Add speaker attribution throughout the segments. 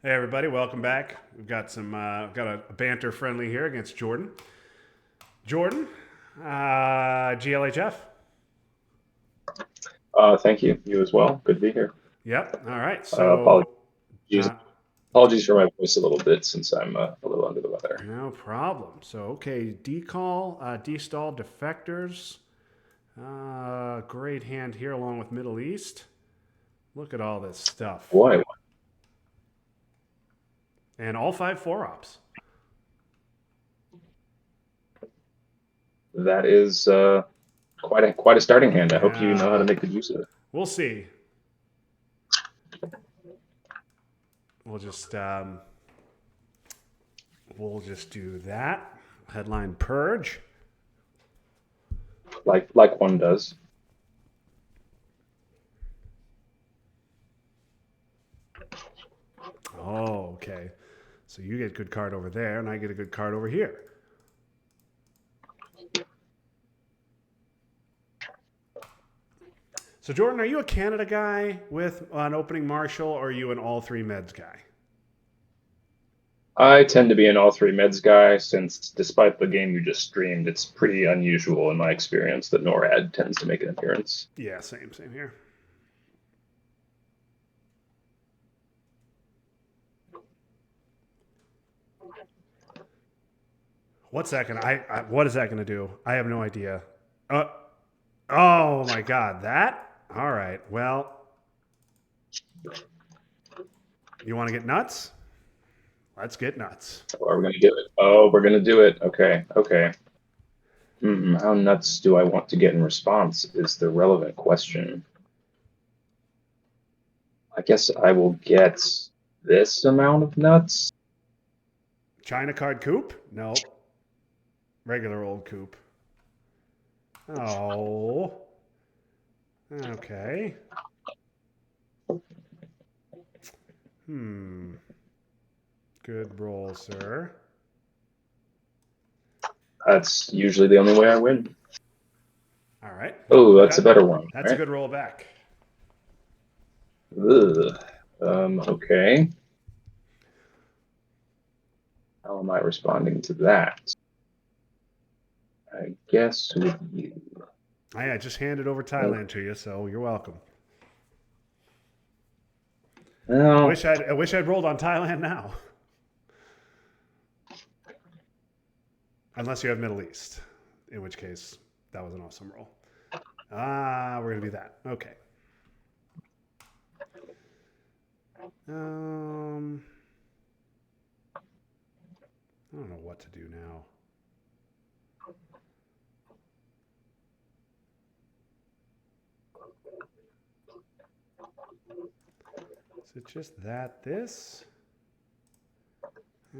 Speaker 1: Hey everybody, welcome back. We've got got a banter friendly here against Jordan. Jordan, GLHF.
Speaker 2: Thank you. You as well. Good to be here.
Speaker 1: Yep. All right.
Speaker 2: Apologies,
Speaker 1: Uh,
Speaker 2: apologies for my voice a little bit since I'm a little under the weather.
Speaker 1: no problem. So okay, decall, destall, defectors. Great hand here along with Middle East. Look at all this stuff,
Speaker 2: Boy,
Speaker 1: and all five four ops.
Speaker 2: that is quite a starting hand. I hope you know how to
Speaker 1: Yeah,
Speaker 2: make good use of it.
Speaker 1: we'll see. We'll just um, we'll just do that. Headline purge.
Speaker 2: Like one does.
Speaker 1: Oh, okay. So you get a good card over there, and I get a good card over here. So, Jordan, are you a Canada guy with an opening Marshall, or are you an all three meds guy?
Speaker 2: I tend to be an all three meds guy since, despite the game you just streamed, it's pretty unusual in my experience that NORAD tends to make an appearance.
Speaker 1: Yeah, same here. What's that gonna? What is that gonna do? I have no idea. Uh, oh my God, that. All right. Well, you want to get nuts? Let's get nuts.
Speaker 2: So are we going to do it? Oh, we're going to do it. Okay, okay. How nuts do I want to get in response is the relevant question. I guess I will get this amount of nuts.
Speaker 1: China card coupe? No. Regular old coupe. Oh. Okay. Hmm. Good roll, sir.
Speaker 2: That's usually the only way I win.
Speaker 1: All right. Well,
Speaker 2: Oh, that's a better one,
Speaker 1: that's a
Speaker 2: right?
Speaker 1: good roll back.
Speaker 2: Ugh. Okay. How am I responding to that? I guess with you.
Speaker 1: I just handed over Thailand to you, so you're welcome.
Speaker 2: Well,
Speaker 1: I wish I'd rolled on Thailand now. Unless you have Middle East, in which case that was an awesome roll. We're gonna do that. Okay. Um, I don't know what to do now. Is it just that this? Uh,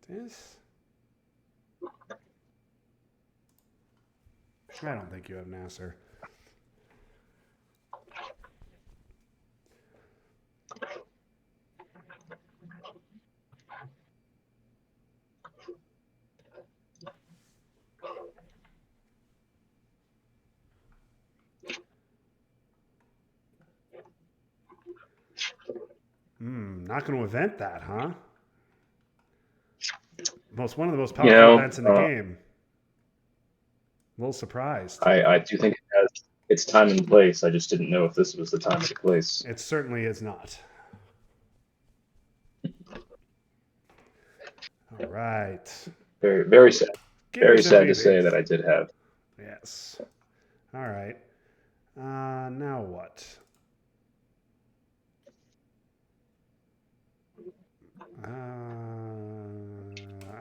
Speaker 1: this? I don't think you have Nasser. Not going to event that, huh? One of the most
Speaker 2: you
Speaker 1: powerful
Speaker 2: know,
Speaker 1: events in the game. A little surprised.
Speaker 2: I do think it has its time and place. I just didn't know if this was the time or the place.
Speaker 1: It certainly is not. All right.
Speaker 2: Very, very sad.
Speaker 1: Give me
Speaker 2: Very
Speaker 1: some
Speaker 2: sad to say that
Speaker 1: BBs.
Speaker 2: I did have.
Speaker 1: Yes. All right. Now what? I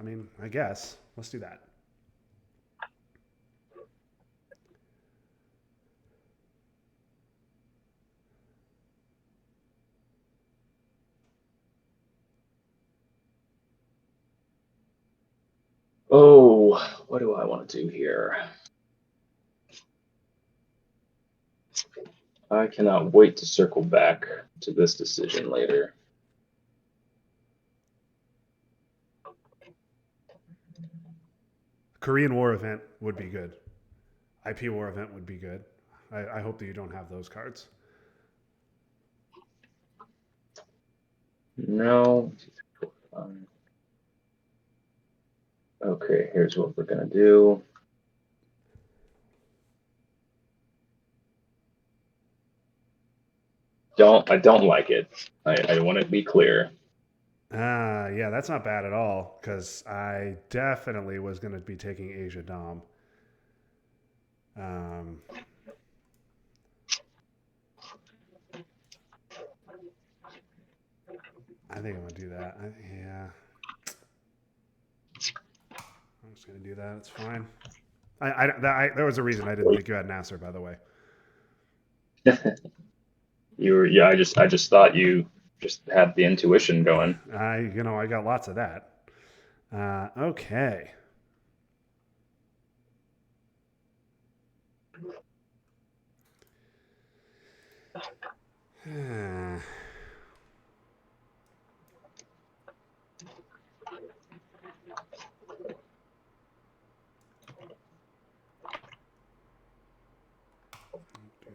Speaker 1: mean, I guess. Let's do that.
Speaker 2: Oh, what do I want to do here? I cannot wait to circle back to this decision later.
Speaker 1: Korean War event would be good. IP War event would be good. I hope that you don't have those cards.
Speaker 2: No. Okay, here's what we're gonna do. I don't like it. I want to be clear.
Speaker 1: Yeah, that's not bad at all because I definitely was going to be taking Asia Dom. Um, I think I'm going to do that. Yeah, I'm just going to do that. It's fine. There was a reason I didn't think you had Nasser, by the way.
Speaker 2: Yeah, I just thought you just had the intuition going.
Speaker 1: I got lots of that. Okay.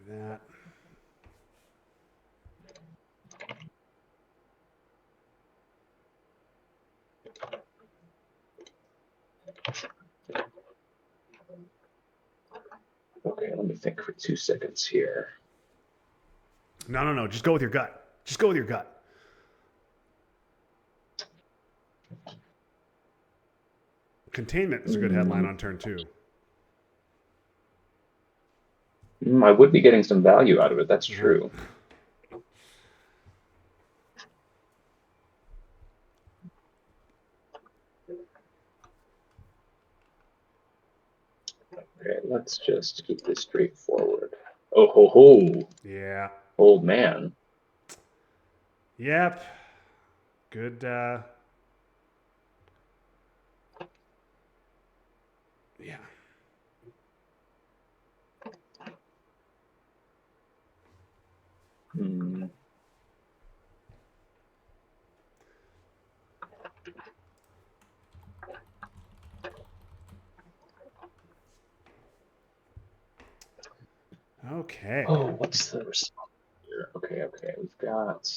Speaker 1: do that.
Speaker 2: Okay, let me think for 2 seconds here.
Speaker 1: No. Just go with your gut. Just go with your gut. Containment is a good headline on turn 2.
Speaker 2: I would be getting some value out of it. That's true. Okay, let's just keep this straightforward. Oh ho ho!
Speaker 1: Yeah.
Speaker 2: Old man.
Speaker 1: Yep. Good. Yeah.
Speaker 2: Hmm.
Speaker 1: Okay.
Speaker 2: Oh, what's the response here? Okay. We've got.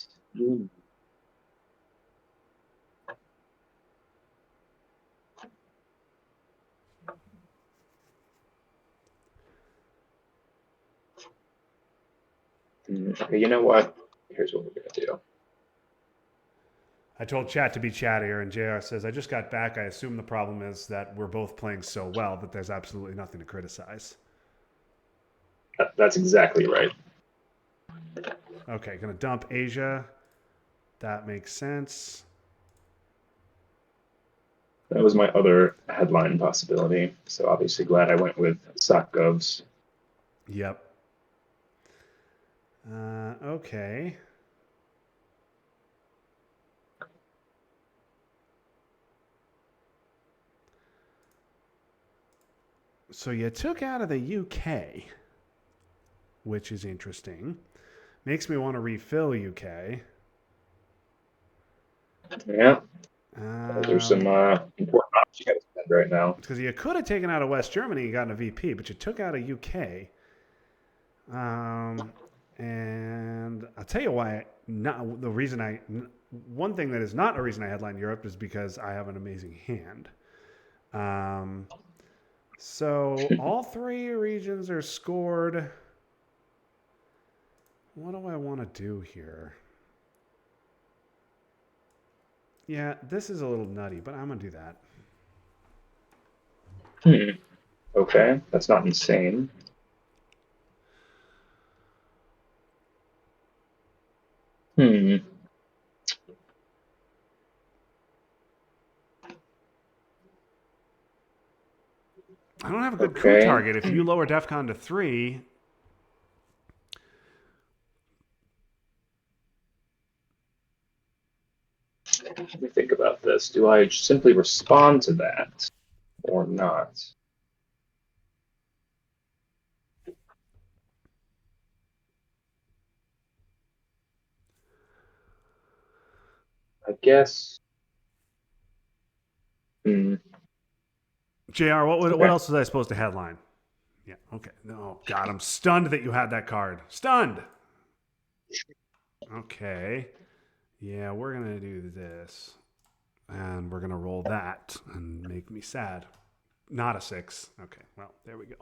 Speaker 2: Okay, you know what? Here's what we're gonna do.
Speaker 1: I told chat to be chattier, and JR says, I just got back. I assume the problem is that we're both playing so well that there's absolutely nothing to criticize.
Speaker 2: That's exactly right.
Speaker 1: Okay, gonna dump Asia. That makes sense.
Speaker 2: That was my other headline possibility. So obviously glad I went with SocGovs.
Speaker 1: Yep. Okay. So you took out of the UK, which is interesting. Makes me want to refill UK.
Speaker 2: Yeah, those are some important options you got to spend right now.
Speaker 1: Because you could have taken out of West Germany and gotten a VP, but you took out of UK. And I'll tell you why. Not the reason I. One thing that is not a reason I headline Europe is because I have an amazing hand. So all 3 regions are scored. What do I want to do here? Yeah, this is a little nutty, but I'm gonna do that.
Speaker 2: Okay, that's not insane. Hmm.
Speaker 1: I don't have a good coup
Speaker 2: Okay.
Speaker 1: target. If you lower DEFCON to 3,
Speaker 2: Let me think about this. Do I simply respond to that or not? I guess. Hmm.
Speaker 1: JR, what
Speaker 2: Okay.
Speaker 1: else was I supposed to headline? Yeah, okay. No, God, I'm stunned that you had that card. Stunned. Okay. Yeah, we're going to do this. And we're going to roll that and make me sad. Not a 6. Okay, well, there we go.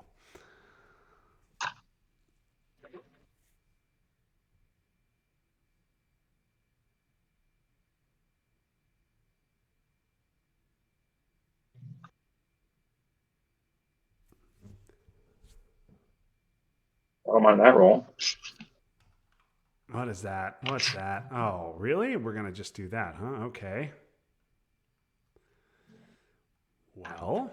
Speaker 2: I'm on that roll.
Speaker 1: What is that? What's that? Oh, really? We're going to just do that, huh? Okay. Well,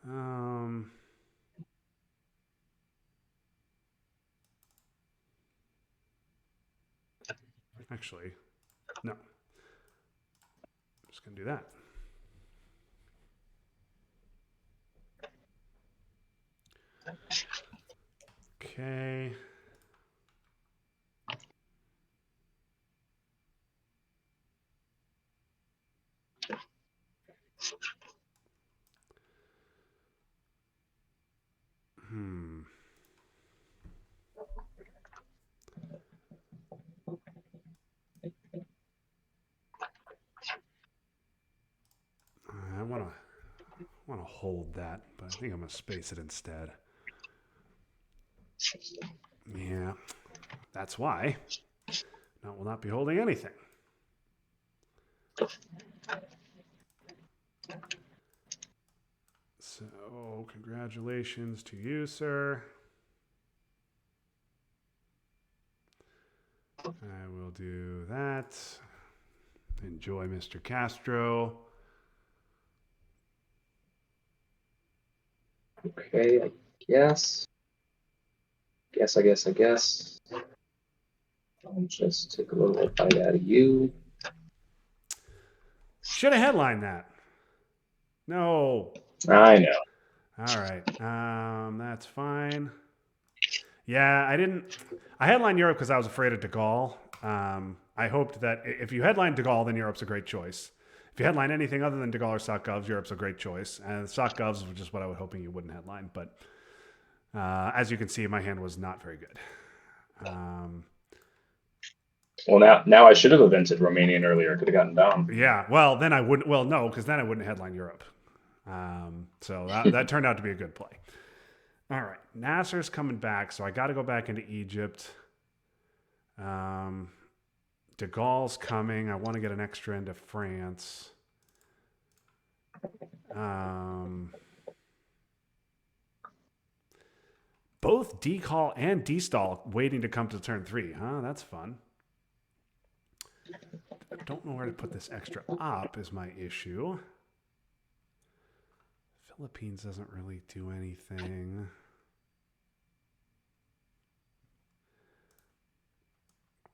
Speaker 1: um, actually, no. I'm just going to do that. Okay. Hmm. I want to hold that, but I think I'm going to space it instead. Yeah, that's why. Now we'll not be holding anything. So, congratulations to you, sir. I will do that. Enjoy, Mr. Castro.
Speaker 2: Okay, I guess. I guess. I'll just take a little bite out of you.
Speaker 1: Should have headlined that. No.
Speaker 2: I know.
Speaker 1: All right. That's fine. Yeah, I didn't. I headlined Europe because I was afraid of De Gaulle. I hoped that if you headline De Gaulle, then Europe's a great choice. If you headline anything other than De Gaulle or Sock Govs, Europe's a great choice. And Sock Govs was just what I was hoping you wouldn't headline. But as you can see, my hand was not very good.
Speaker 2: Well, now I should have evented Romanian earlier. Could have gotten down.
Speaker 1: Yeah, well, then I wouldn't. Well, no, because then I wouldn't headline Europe. So that turned out to be a good play. All right, Nasser's coming back, so I got to go back into Egypt. De Gaulle's coming. I want to get an extra into France. Both decall and destall waiting to come to turn 3, huh? That's fun. I don't know where to put this extra op is my issue. Philippines doesn't really do anything.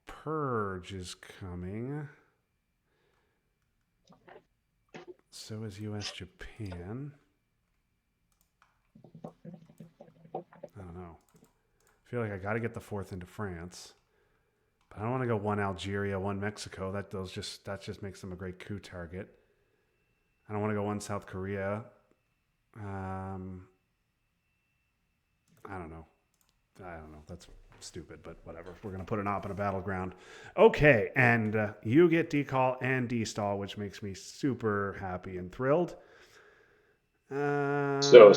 Speaker 1: Purge is coming. So is US Japan. I don't know. I feel like I got to get the 4th into France. But I don't want to go 1 Algeria, 1 Mexico. That just makes them a great coup target. I don't want to go 1 South Korea. I don't know. That's stupid, but whatever. We're going to put an op in a battleground. Okay, and you get decall and destall, which makes me super happy and thrilled.
Speaker 2: So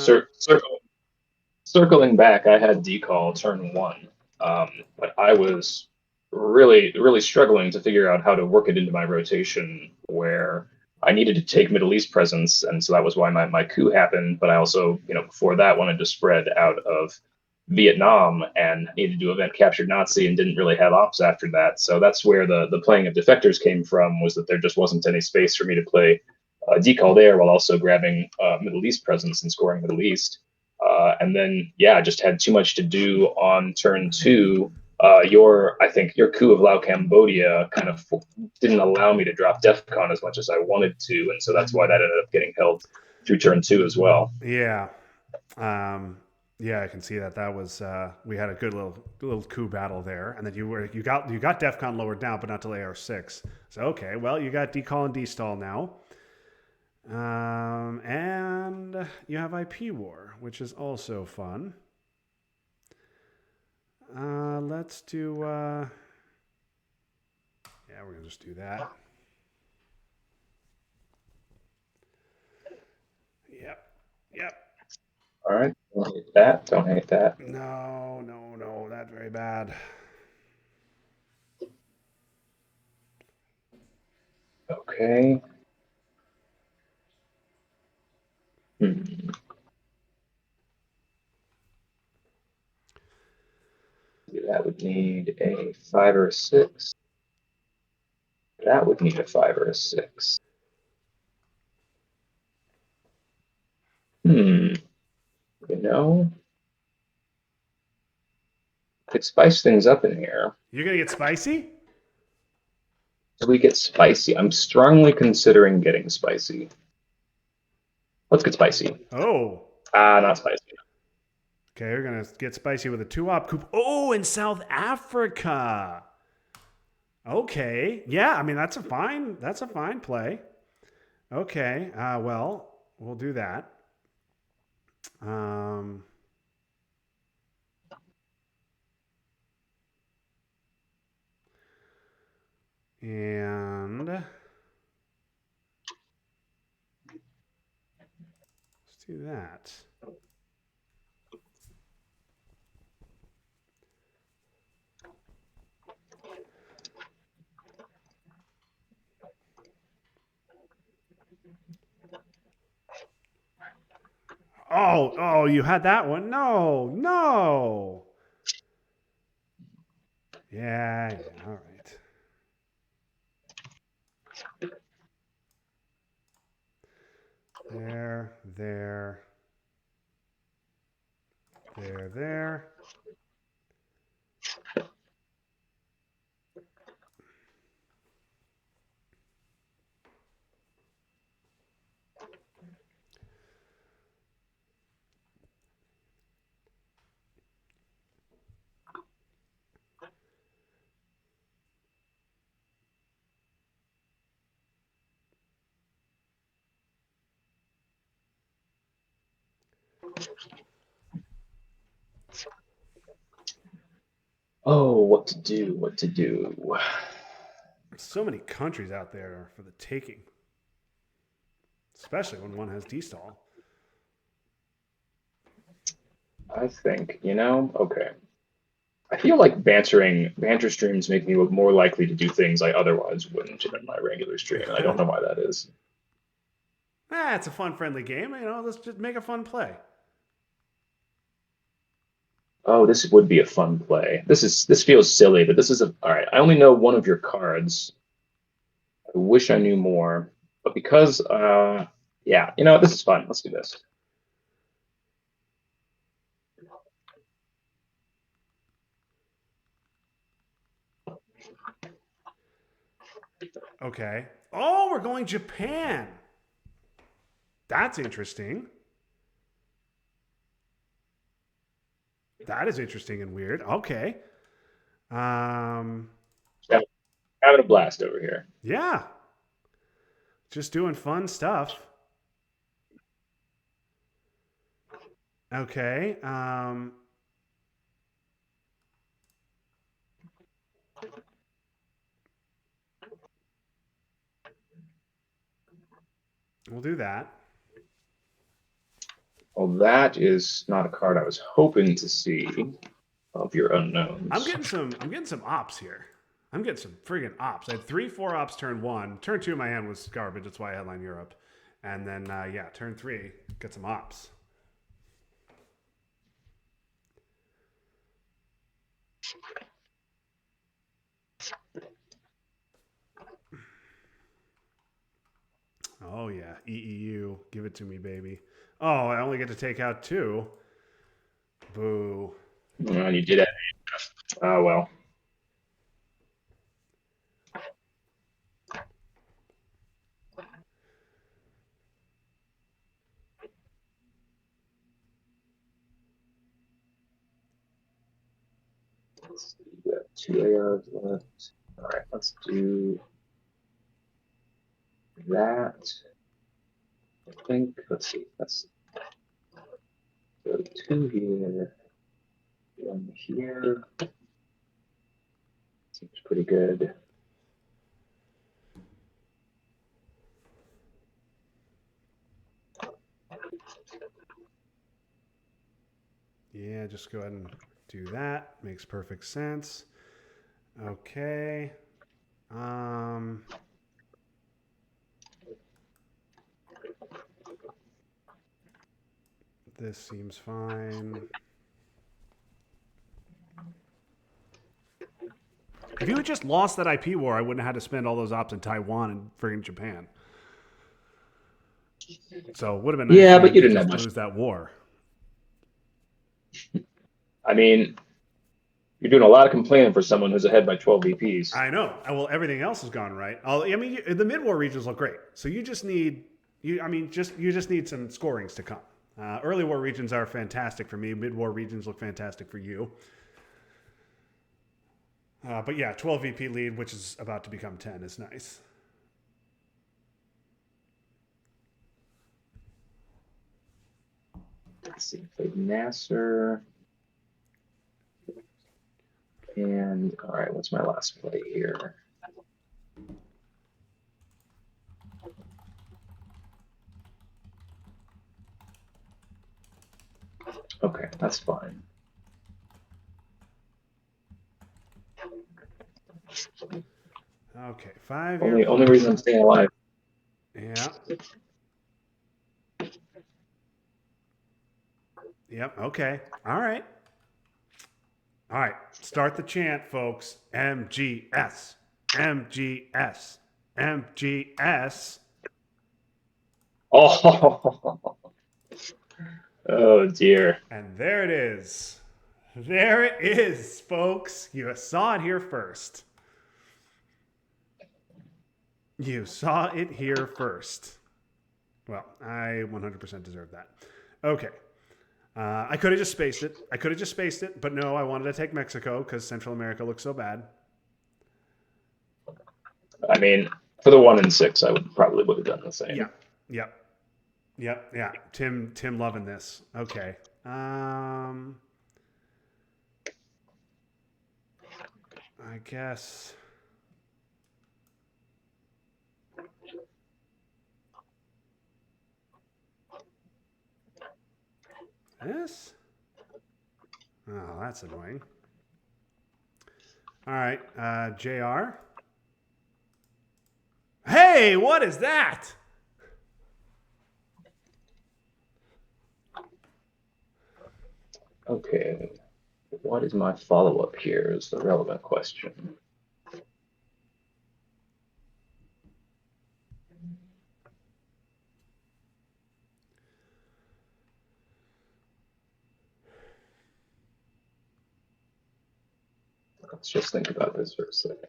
Speaker 2: circling back, I had decall turn 1, but I was really struggling to figure out how to work it into my rotation where I needed to take Middle East presence, and so that was why my coup happened. But I also, before that, wanted to spread out of Vietnam and needed to event captured Nazi and didn't really have ops after that. So that's where the playing of defectors came from, was that there just wasn't any space for me to play decall there while also grabbing Middle East presence and scoring Middle East. And then, yeah, I just had too much to do on turn 2. I think your coup of Lao Cambodia kind of didn't allow me to drop DEFCON as much as I wanted to, and so that's why that ended up getting held through turn 2 as well.
Speaker 1: Yeah. Yeah, I can see that. That was we had a good little coup battle there, and then you got DefCon lowered down, but not till AR6. So okay, well you got decall and destall now, and you have IP war, which is also fun. Let's do. Yeah, we're gonna just do that. Yep, yep.
Speaker 2: All right. Don't hate that. Don't hate that.
Speaker 1: No, no, no, that's very bad.
Speaker 2: Okay. Hmm. That would need a 5 or a 6. That would need a 5 or a 6. Hmm. You know, could spice things up in here.
Speaker 1: You're gonna get spicy.
Speaker 2: As we get spicy, I'm strongly considering getting spicy. Let's get spicy.
Speaker 1: Oh,
Speaker 2: Not spicy.
Speaker 1: okay. We're gonna get spicy with a two-op coup. Oh, in South Africa. Okay. Yeah, I mean that's a fine play. Okay. Well, we'll do that. Um, and let's do that. Oh, oh, you had that one. No, no. Yeah, yeah. All right. There, there, there, there.
Speaker 2: Oh, what to do? What to do?
Speaker 1: So many countries out there for the taking, especially when one has D-stall.
Speaker 2: I think, okay. I feel like banter streams make me look more likely to do things I otherwise wouldn't in my regular stream. And I don't know why that is.
Speaker 1: It's a fun, friendly game. Let's just make a fun play.
Speaker 2: Oh, this would be a fun play. This feels silly, but this is all right. I only know one of your cards. I wish I knew more, but because yeah, this is fun. Let's do this.
Speaker 1: Okay. Oh, we're going Japan. That's interesting. That is interesting and weird. Okay. Um,
Speaker 2: Yeah, having a blast over here.
Speaker 1: yeah. Just doing fun stuff. Okay. We'll do that.
Speaker 2: Well, that is not a card I was hoping to see of your
Speaker 1: I'm
Speaker 2: unknowns.
Speaker 1: getting some. I'm getting some ops here. I'm getting some friggin' ops. I had 3, 4 ops turn one. Turn two, my hand was garbage. That's why I headline Europe. And then yeah, turn three, get some ops. Oh yeah, EEU, give it to me, baby. Oh, I only get to take out two. Boo.
Speaker 2: Well, you did it. Oh well. Let's see, we got 2 ARs left. All right, let's do that. I think, let's see, let's go 2 here, 1 here. Seems pretty good.
Speaker 1: Yeah, just go ahead and do that. Makes perfect sense. Okay. This seems fine. If you had just lost that IP war, I wouldn't have had to spend all those ops in Taiwan and friggin' Japan. So it would have been nice
Speaker 2: Yeah,
Speaker 1: for you
Speaker 2: but you
Speaker 1: to
Speaker 2: didn't have
Speaker 1: just
Speaker 2: much.
Speaker 1: lose that war.
Speaker 2: I mean, you're doing a lot of complaining for someone who's ahead by 12 VPs.
Speaker 1: I know. Well, everything else has gone right. I mean, the mid-war regions look great. So you just need you just need some scorings to come. Early war regions are fantastic for me. Mid-war regions look fantastic for you. But yeah, 12 VP lead, which is about to become 10, is nice.
Speaker 2: Let's see, played Nasser. And all right, what's my last play here? Okay, that's fine.
Speaker 1: Okay, 5-year
Speaker 2: Only reason I'm staying alive.
Speaker 1: Yeah. Yep. Okay. All right. All right. Start the chant, folks. MGS. MGS. MGS.
Speaker 2: Oh, oh dear.
Speaker 1: And there it is. There it is, folks. You saw it here first. You saw it here first. Well, I 100% deserve that. Okay. I could have just spaced it. But no, I wanted to take Mexico because Central America looks so bad.
Speaker 2: I mean, for the 1 and 6, I would have done the same.
Speaker 1: Yeah. Tim loving this. Okay. I guess. This? Oh, that's annoying. All right, JR. Hey, what is that?
Speaker 2: Okay, what is my follow-up here is the relevant question. Let's just think about this for a second.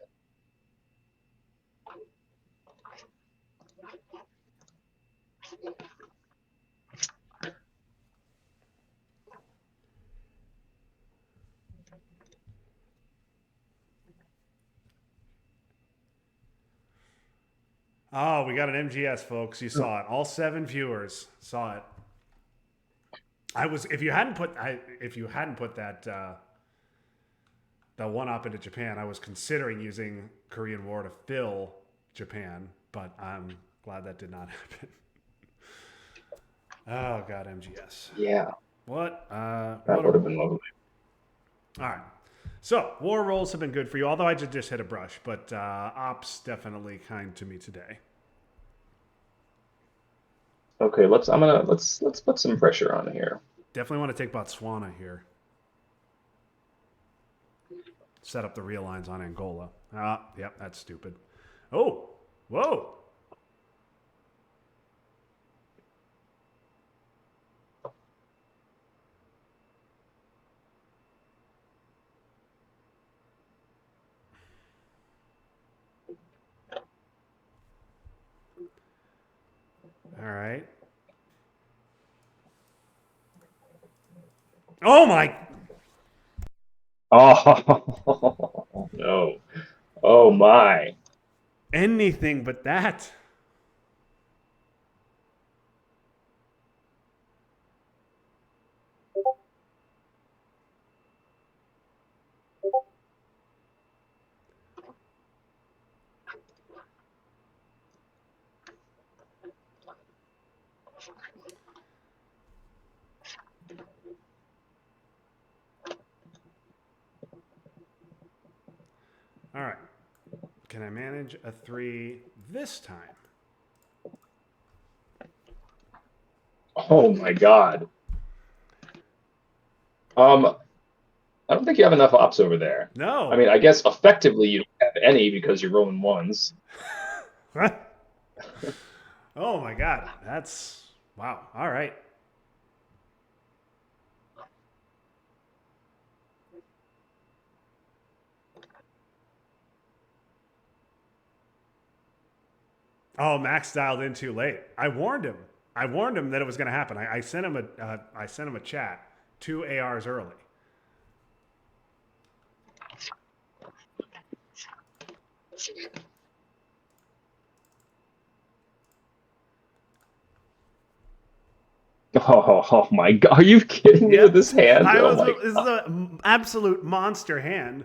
Speaker 1: Oh, we got an MGS, folks. You saw it. All 7 viewers saw it. I was if you hadn't put that the one up into Japan, I was considering using Korean War to fill Japan, but I'm glad that did not happen. Oh God, MGS.
Speaker 2: Yeah,
Speaker 1: What?
Speaker 2: that
Speaker 1: What a
Speaker 2: would have
Speaker 1: roll.
Speaker 2: been lovely.
Speaker 1: All right. So war rolls have been good for you, although I just hit a brush. But ops definitely kind to me today.
Speaker 2: Okay, let's put some pressure on here.
Speaker 1: Definitely want to take Botswana here. Set up the real lines on Angola. Yep, that's stupid. Oh, whoa. All right. Oh my
Speaker 2: Oh no. Oh my.
Speaker 1: Anything but that. All right. Can I manage a 3 this time?
Speaker 2: Oh my God. I don't think you have enough ops over there. I
Speaker 1: No.
Speaker 2: mean, I guess effectively you don't have any because you're rolling ones.
Speaker 1: Oh my god. That's wow. All right. Oh, Max dialed in too late. I warned him. I warned him that it was going to happen. I sent him I sent him a chat 2 ARs early.
Speaker 2: Oh my God. Are you kidding me with
Speaker 1: Yep.
Speaker 2: this hand?
Speaker 1: I
Speaker 2: Oh
Speaker 1: was.
Speaker 2: my
Speaker 1: This is an absolute monster hand,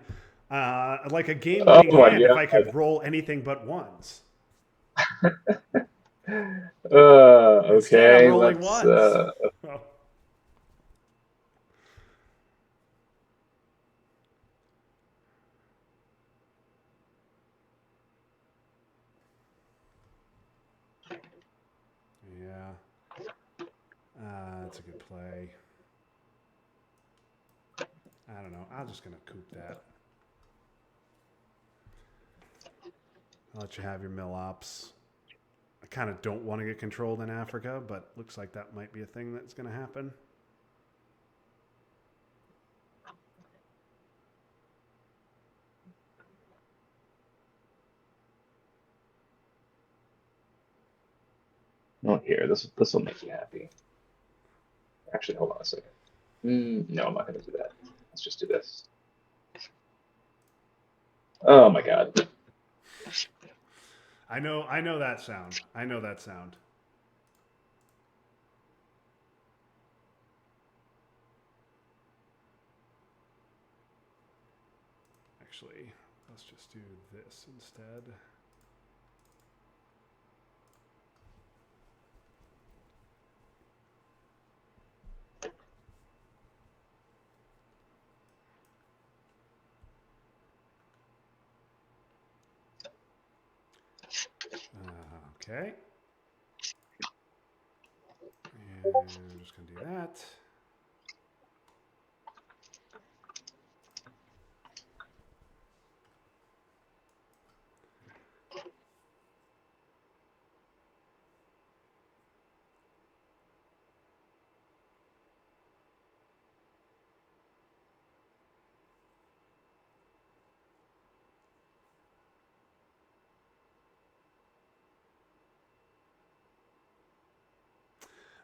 Speaker 1: like a
Speaker 2: Oh
Speaker 1: game-winning
Speaker 2: my
Speaker 1: hand if I
Speaker 2: God.
Speaker 1: could roll anything but ones. Instead, I'm
Speaker 2: Okay,
Speaker 1: rolling
Speaker 2: let's
Speaker 1: ones. Oh, yeah, that's a good play. I don't know. I'm just gonna coop that. I'll let you have your mill ops. I kind of don't want to get controlled in Africa, but looks like that might be a thing that's going to happen.
Speaker 2: oh here. This will make you happy. Actually, hold on a second. No, I'm not gonna do that. Let's just do this. Oh my God.
Speaker 1: I know that sound. I know that sound. Actually, let's just do this instead. Okay. And I'm just going to do that.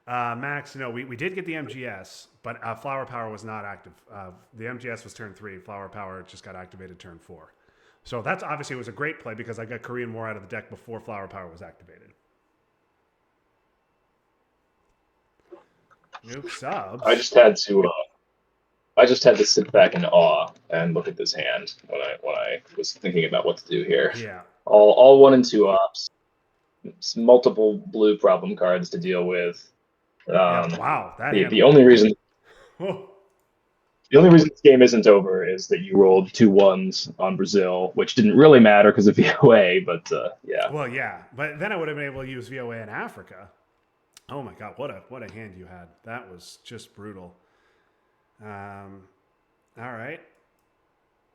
Speaker 1: Max, no, we did get the MGS, but Flower Power was not active. The MGS was turn 3. Flower Power just got activated turn 4. So that's obviously was a great play because I got Korean War out of the deck before Flower Power was activated. Nuke
Speaker 2: I
Speaker 1: subs.
Speaker 2: just had to. I just had to sit back in awe and look at this hand when I was thinking about what to do here.
Speaker 1: Yeah.
Speaker 2: All one and two ops, multiple blue problem cards to deal with.
Speaker 1: Yeah.
Speaker 2: Um,
Speaker 1: Wow. That
Speaker 2: the
Speaker 1: hand.
Speaker 2: the only reason
Speaker 1: Oh,
Speaker 2: the only reason this game isn't over is that you rolled two ones on Brazil, which didn't really matter because of VOA. But yeah,
Speaker 1: well, yeah. But then I would have been able to use VOA in Africa. Oh my god, what a hand you had. That was just brutal. Um, all right.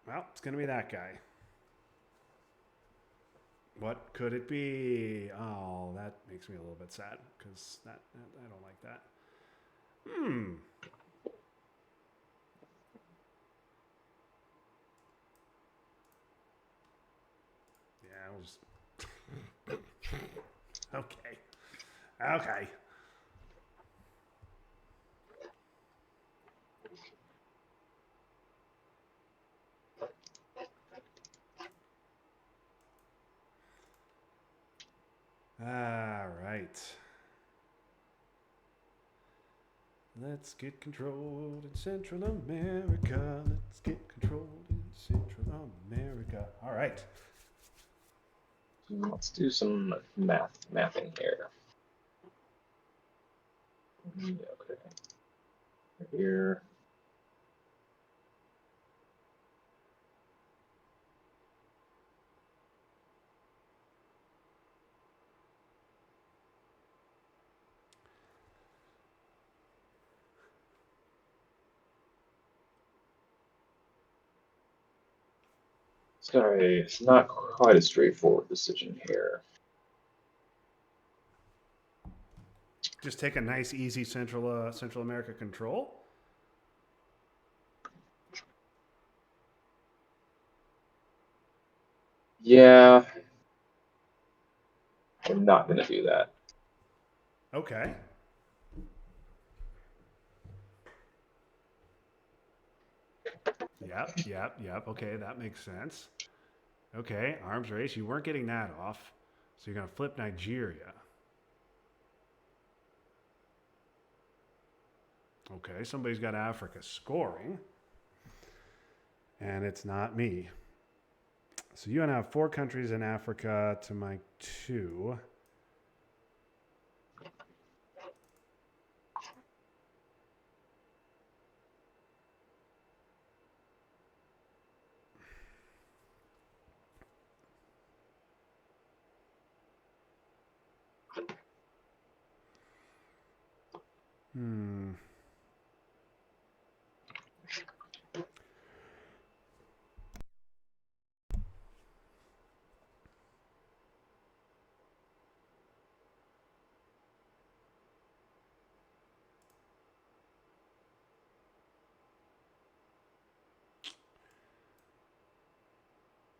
Speaker 1: Well, it's gonna be that guy. What could it be? Oh, that makes me a little bit sad because that I don't like that. Hmm. Yeah, I'll just. Okay. Okay. All right. Let's get controlled in Central America. Let's get controlled in Central America. All right.
Speaker 2: Let's do some mapping here. Okay. Here. Sorry, it's not quite a straightforward decision here.
Speaker 1: Just take a nice, easy Central America control.
Speaker 2: Yeah, I'm not going to do that.
Speaker 1: Okay. Yep. Okay, that makes sense. Okay, arms race. You weren't getting that off. So you're going to flip Nigeria. Okay, somebody's got Africa scoring. And it's not me. So you want to have 4 countries in Africa to my 2. Hmm.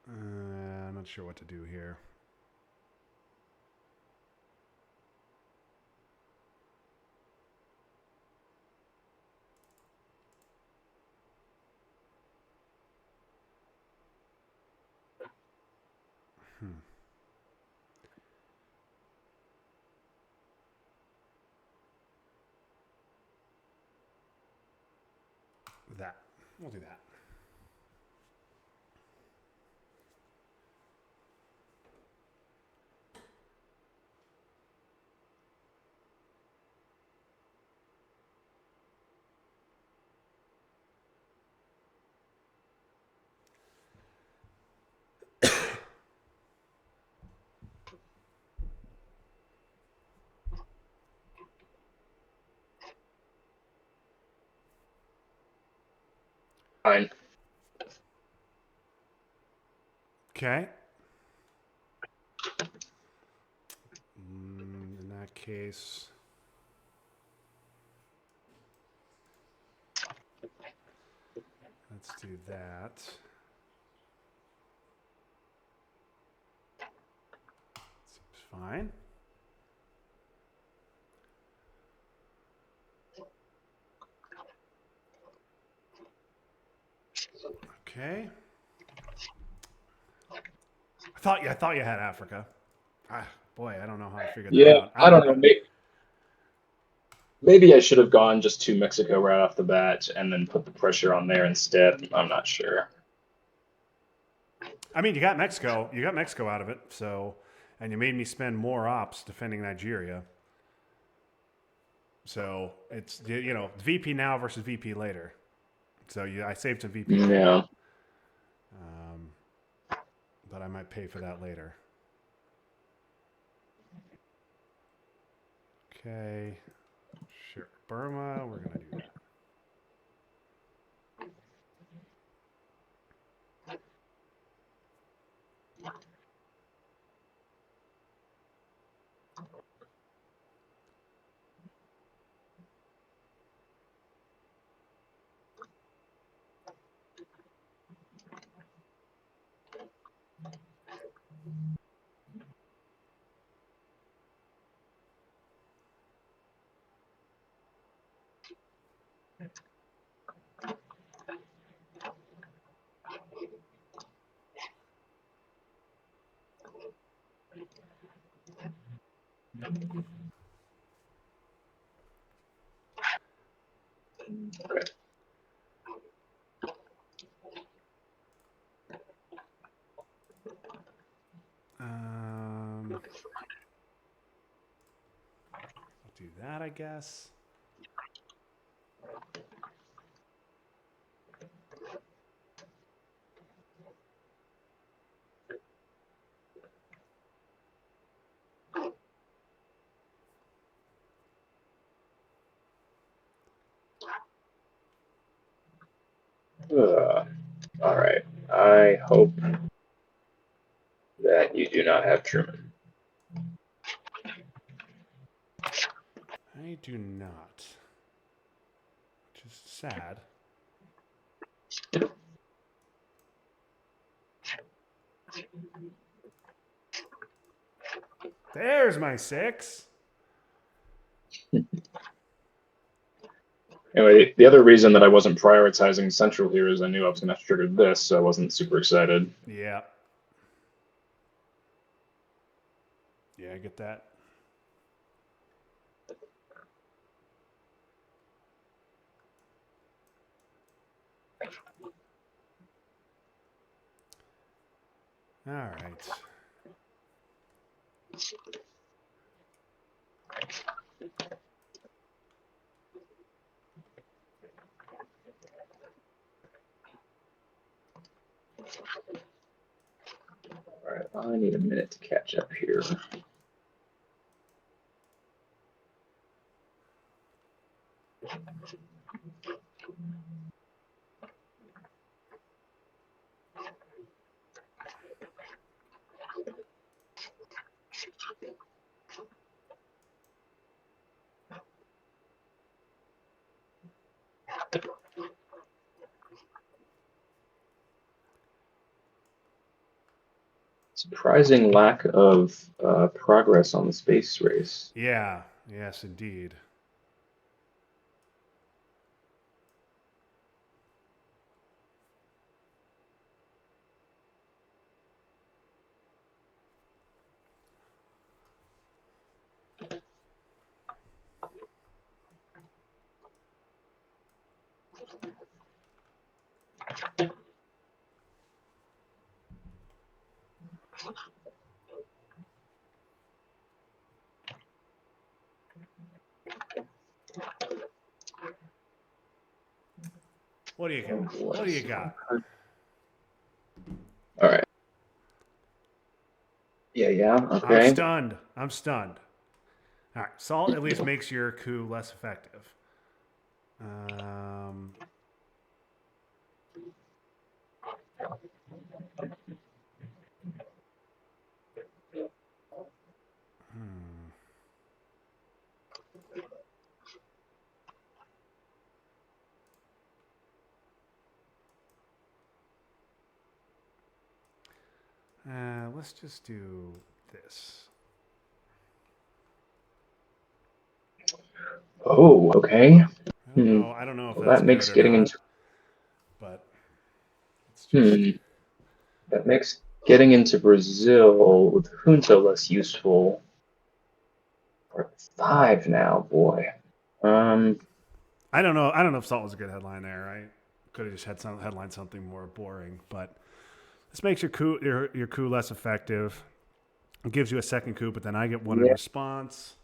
Speaker 1: I'm not sure what to do here. Hmm. That. We'll do that.
Speaker 2: Fine.
Speaker 1: Okay. In that case, let's do that. Seems fine. Okay. I thought you had Africa. Ah, boy, I don't know how I figured that
Speaker 2: Yeah,
Speaker 1: out.
Speaker 2: I don't know. Maybe I should have gone just to Mexico right off the bat and then put the pressure on there instead. I'm not sure.
Speaker 1: I mean, you got Mexico. You got Mexico out of it. So, and you made me spend more ops defending Nigeria. So it's VP now versus VP later. So I saved some VP now,
Speaker 2: Yeah.
Speaker 1: um, but I might pay for that later. Okay, sure. Burma, we're gonna do that.
Speaker 2: Okay.
Speaker 1: I'll do that, I guess.
Speaker 2: All right. I hope that you do not have Truman.
Speaker 1: I do not, which is sad. There's my 6.
Speaker 2: Anyway, the other reason that I wasn't prioritizing Central here is I knew I was going to have to trigger this, so I wasn't super excited.
Speaker 1: Yeah. Yeah, I get that. All right.
Speaker 2: All right, I need a minute to catch up here. Surprising lack of progress on the space race.
Speaker 1: Yeah. Yes, indeed. What do you got? What do you got?
Speaker 2: All right. Yeah,
Speaker 1: I'm
Speaker 2: okay.
Speaker 1: stunned. I'm stunned. All right. Salt at least makes your coup less effective. Um, hmm. Let's just do this.
Speaker 2: Oh, okay.
Speaker 1: I don't know if
Speaker 2: Well,
Speaker 1: that's
Speaker 2: that makes
Speaker 1: good or
Speaker 2: getting
Speaker 1: not,
Speaker 2: into
Speaker 1: but it's just.
Speaker 2: hmm, that makes getting into Brazil with Junta less useful. We're at 5 now, boy. Um,
Speaker 1: I don't know. I don't know if Salt was a good headline there. I could have just had some headline something more boring, but this makes your coup less effective. It gives you a second coup, but then I get one in
Speaker 2: yeah,
Speaker 1: response.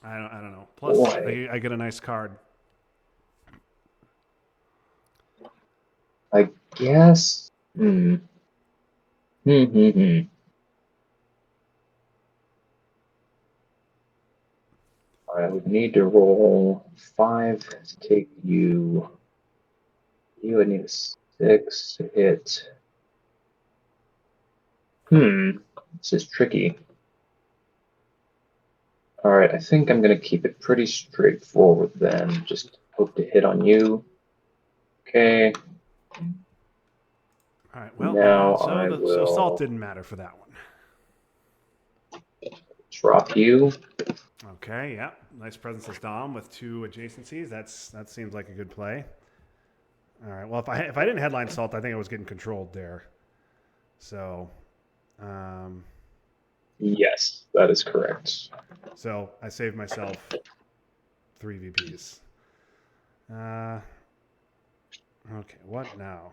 Speaker 1: I don't know. Plus,
Speaker 2: boy.
Speaker 1: I get a nice card.
Speaker 2: I guess. Hmm. I would need to roll 5 to take you. You would need a 6 to hit. This is tricky. All right, I think I'm going to keep it pretty straightforward then. Just hope to hit on you. Okay,
Speaker 1: All right.
Speaker 2: now
Speaker 1: So
Speaker 2: I
Speaker 1: so Salt
Speaker 2: will
Speaker 1: didn't matter for that one.
Speaker 2: drop you.
Speaker 1: Okay. Yeah. Nice presence as Dom with 2 adjacencies. That seems like a good play. All right. Well, if I didn't headline Salt, I think I was getting controlled there. So, um,
Speaker 2: Yes, that is correct.
Speaker 1: So I saved myself 3 VPs. Uh, okay, what now?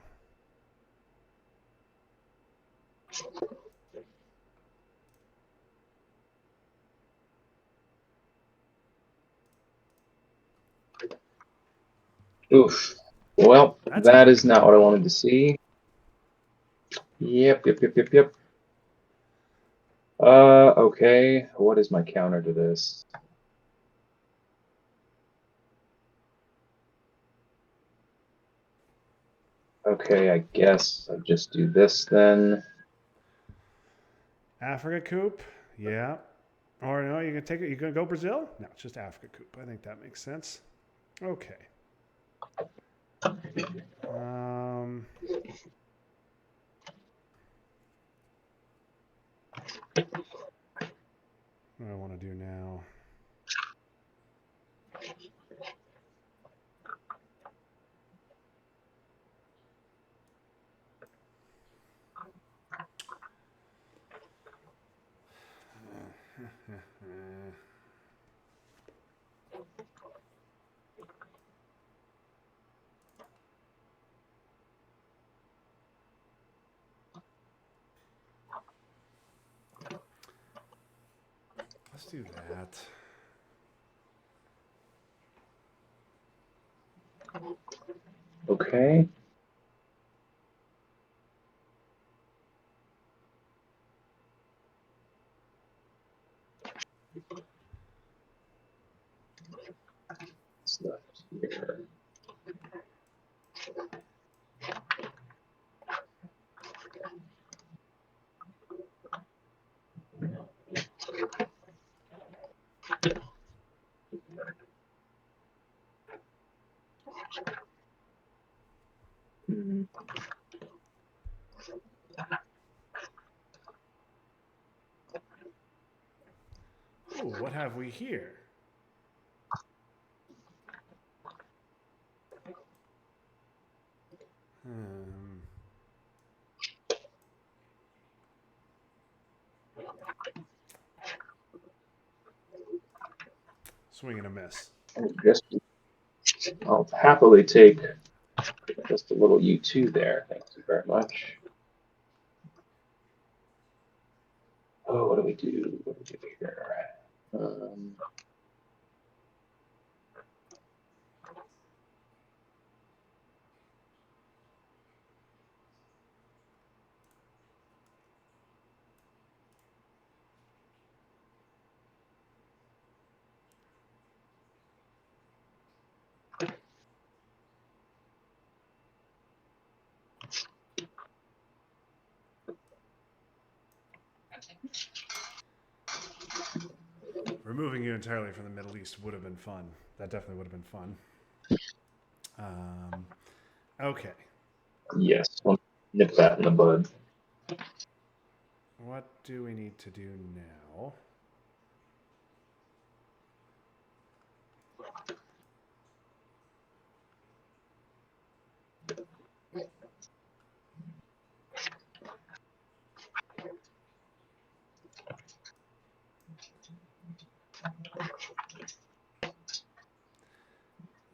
Speaker 2: Oof. Well,
Speaker 1: That's
Speaker 2: that is not
Speaker 1: unpredictable.
Speaker 2: what I wanted to see. Yep. Okay. What is my counter to this? Okay, I guess I just do this then.
Speaker 1: Africa Coop, yeah. Or no, you can take it. You gonna go Brazil? No, it's just Africa Coop. I think that makes sense. Okay. Um, what do I want to do now? Let's do that.
Speaker 2: Okay. What's left here? Hmm.
Speaker 1: Ooh, what have we here? Um, swing and a miss.
Speaker 2: Just, I'll happily take just a little U2 there. Thank you very much. Oh, what do we do? What do we do here? Um,
Speaker 1: Removing you entirely from the Middle East would have been fun. That definitely would have been fun. Okay.
Speaker 2: yes, I'll nip that in the bud.
Speaker 1: What do we need to do now?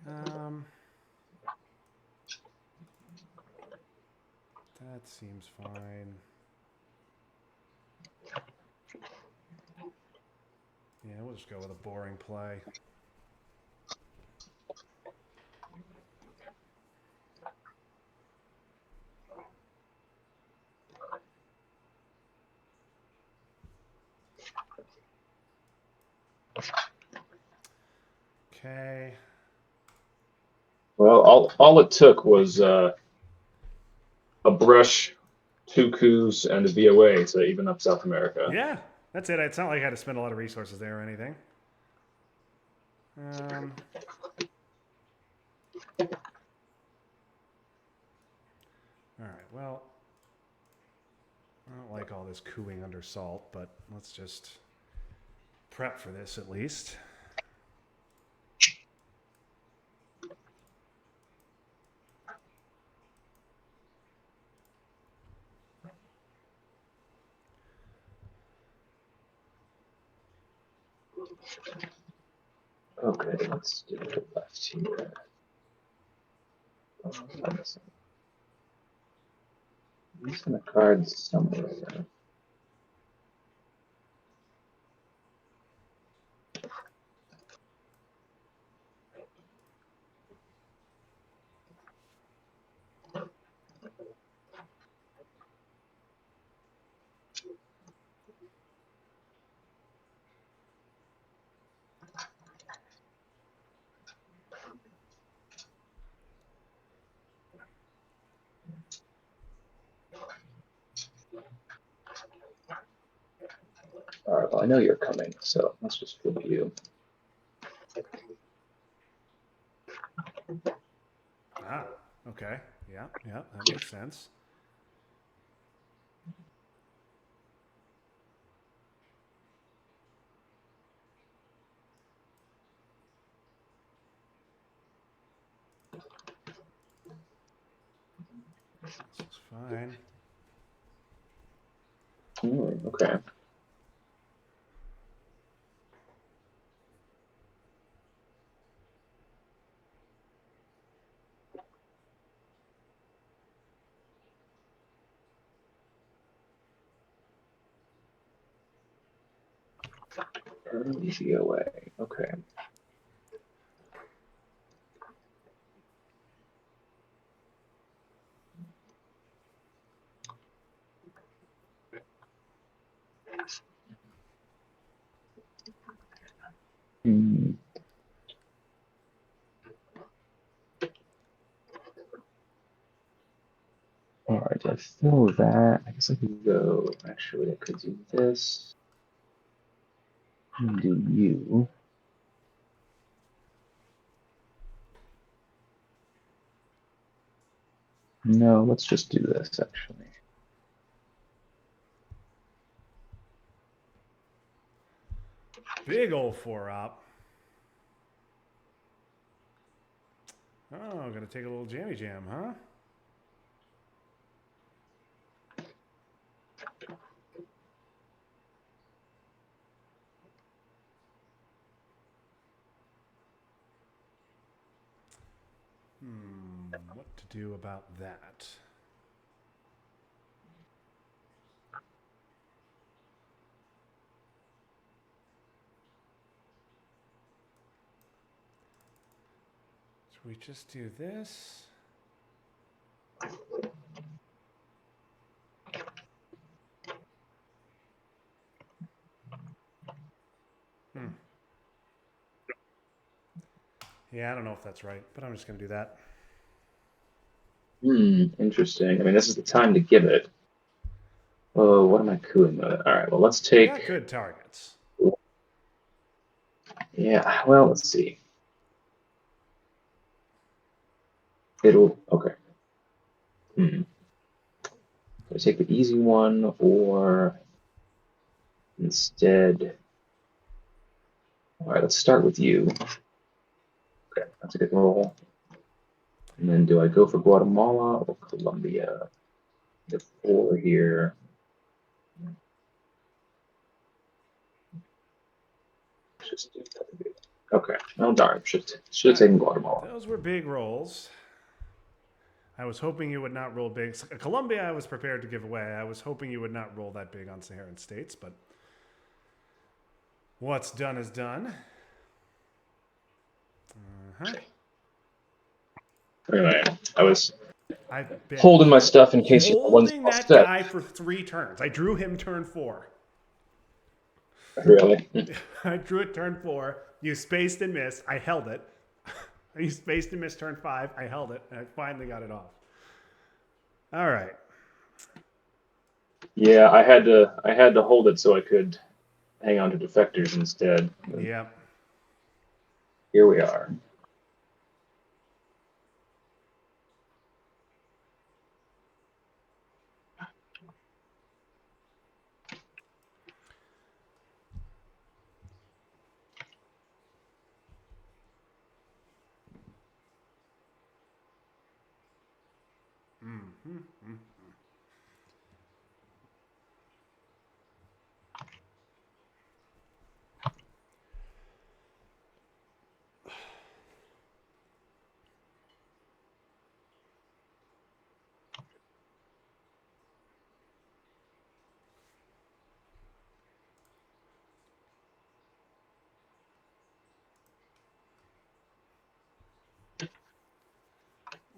Speaker 1: Um, that seems fine. Yeah, we'll just go with a boring play. Okay.
Speaker 2: Well, all it took was a brush, two coups, and a VOA to even up South America.
Speaker 1: Yeah, that's it. It's not like I had to spend a lot of resources there or anything. Um, all right. Well, I don't like all this cooing under salt, but let's just prep for this at least.
Speaker 2: Okay, let's do the left here. These are the cards somewhere. All right, well, I know you're coming, so let's just flip you.
Speaker 1: Ah, okay. Yeah, that makes sense. This is fine.
Speaker 2: Okay. Early GOA. Okay. Hmm. All right, I fill that. I guess I could go. Actually, I could do this. And do you? No, let's just do this. Actually.
Speaker 1: Big old 4-op. Oh, gonna take a little jammy jam, huh? What to do about that? Should we just do this? Yeah, I don't know if that's right, but I'm just gonna do that.
Speaker 2: Interesting. I mean, this is the time to give it. Oh, what am I cooing with? All right, well, let's
Speaker 1: I
Speaker 2: take.
Speaker 1: got good targets.
Speaker 2: Yeah, well, let's see. It'll. Okay. Do I take the easy one or instead? All right, let's start with you. Okay, that's a good roll. And then do I go for Guatemala or Colombia? The 4 here. Just do that. Okay. Oh darn. Should have taken Guatemala.
Speaker 1: Those were big rolls. I was hoping you would not roll big. Colombia, I was prepared to give away. I was hoping you would not roll that big on Saharan states, but what's done is done.
Speaker 2: Anyway, I was
Speaker 1: I've been
Speaker 2: holding my stuff in case you wasn't
Speaker 1: holding
Speaker 2: all
Speaker 1: that
Speaker 2: set.
Speaker 1: guy for 3 turns. I drew him turn 4.
Speaker 2: Really?
Speaker 1: I drew it turn 4. You spaced and missed. I held it. You spaced and missed turn 5. I held it, and I finally got it off. All right.
Speaker 2: Yeah, I had to hold it so I could hang on to defectors instead.
Speaker 1: Yep.
Speaker 2: Here we are.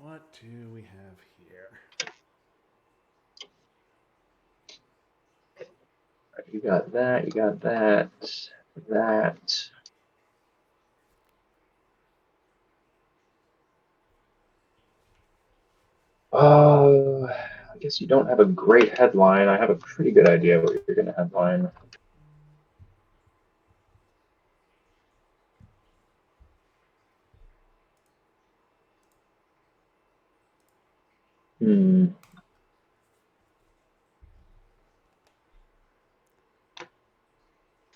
Speaker 1: What do we have here?
Speaker 2: You got that. You got that. That. I guess you don't have a great headline. I have a pretty good idea what you're going to headline. Hmm.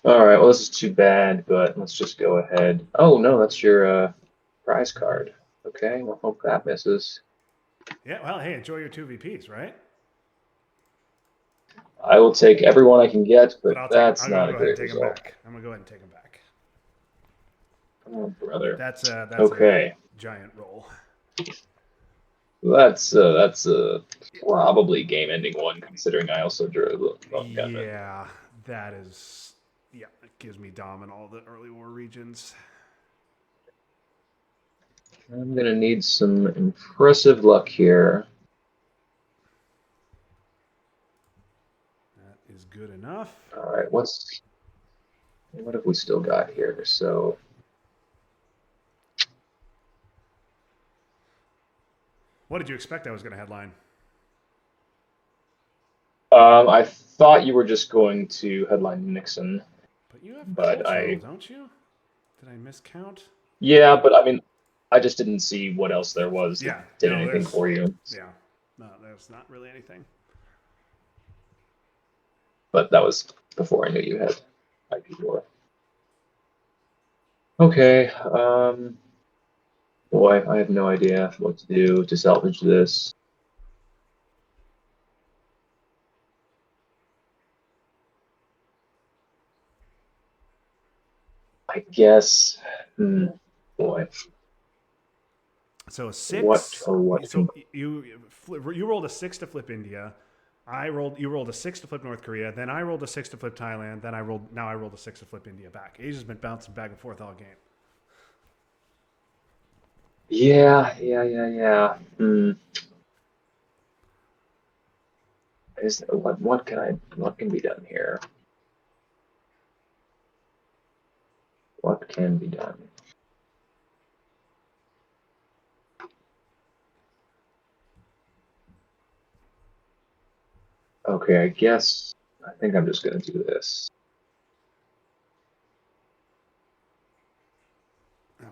Speaker 2: All right. Well, this is too bad, but let's just go ahead. Oh no, that's your prize card. Okay. Well, hope that misses.
Speaker 1: Yeah, well, hey, enjoy your 2 VPs, right?
Speaker 2: I will take everyone I can get,
Speaker 1: But
Speaker 2: but
Speaker 1: I'll take.
Speaker 2: that's
Speaker 1: I'm gonna
Speaker 2: not a
Speaker 1: go ahead and
Speaker 2: great
Speaker 1: take them
Speaker 2: result.
Speaker 1: back. I'm gonna go ahead and take them back.
Speaker 2: Oh, brother.
Speaker 1: That's a
Speaker 2: Okay.
Speaker 1: giant roll.
Speaker 2: That's probably game-ending one, considering I also drew a lone gunman.
Speaker 1: Yeah, that is. Yeah, it gives me dom in all the early war regions.
Speaker 2: I'm gonna need some impressive luck here.
Speaker 1: That is good enough.
Speaker 2: All right, what have we still got here? So
Speaker 1: What did you expect I was going to headline?
Speaker 2: I thought you were just going to headline Nixon,
Speaker 1: But you have
Speaker 2: but
Speaker 1: cultural, don't you? Did I miscount?
Speaker 2: yeah, but I mean, I just didn't see what else there was that
Speaker 1: Yeah.
Speaker 2: did
Speaker 1: No,
Speaker 2: anything
Speaker 1: there's.
Speaker 2: for you.
Speaker 1: Yeah. No, there's not really anything.
Speaker 2: But that was before I knew you had IP4. Okay, boy, I have no idea what to do to salvage this. I guess, boy,
Speaker 1: So a
Speaker 2: what
Speaker 1: 6.
Speaker 2: or what
Speaker 1: So
Speaker 2: can
Speaker 1: you rolled a 6 to flip India. You rolled a 6 to flip North Korea. Then I rolled a 6 to flip Thailand. Then I rolled a 6 to flip India back. Asia's been bouncing back and forth all game.
Speaker 2: Yeah. Is what can be done here? What can be done? Okay, I think I'm just gonna do this.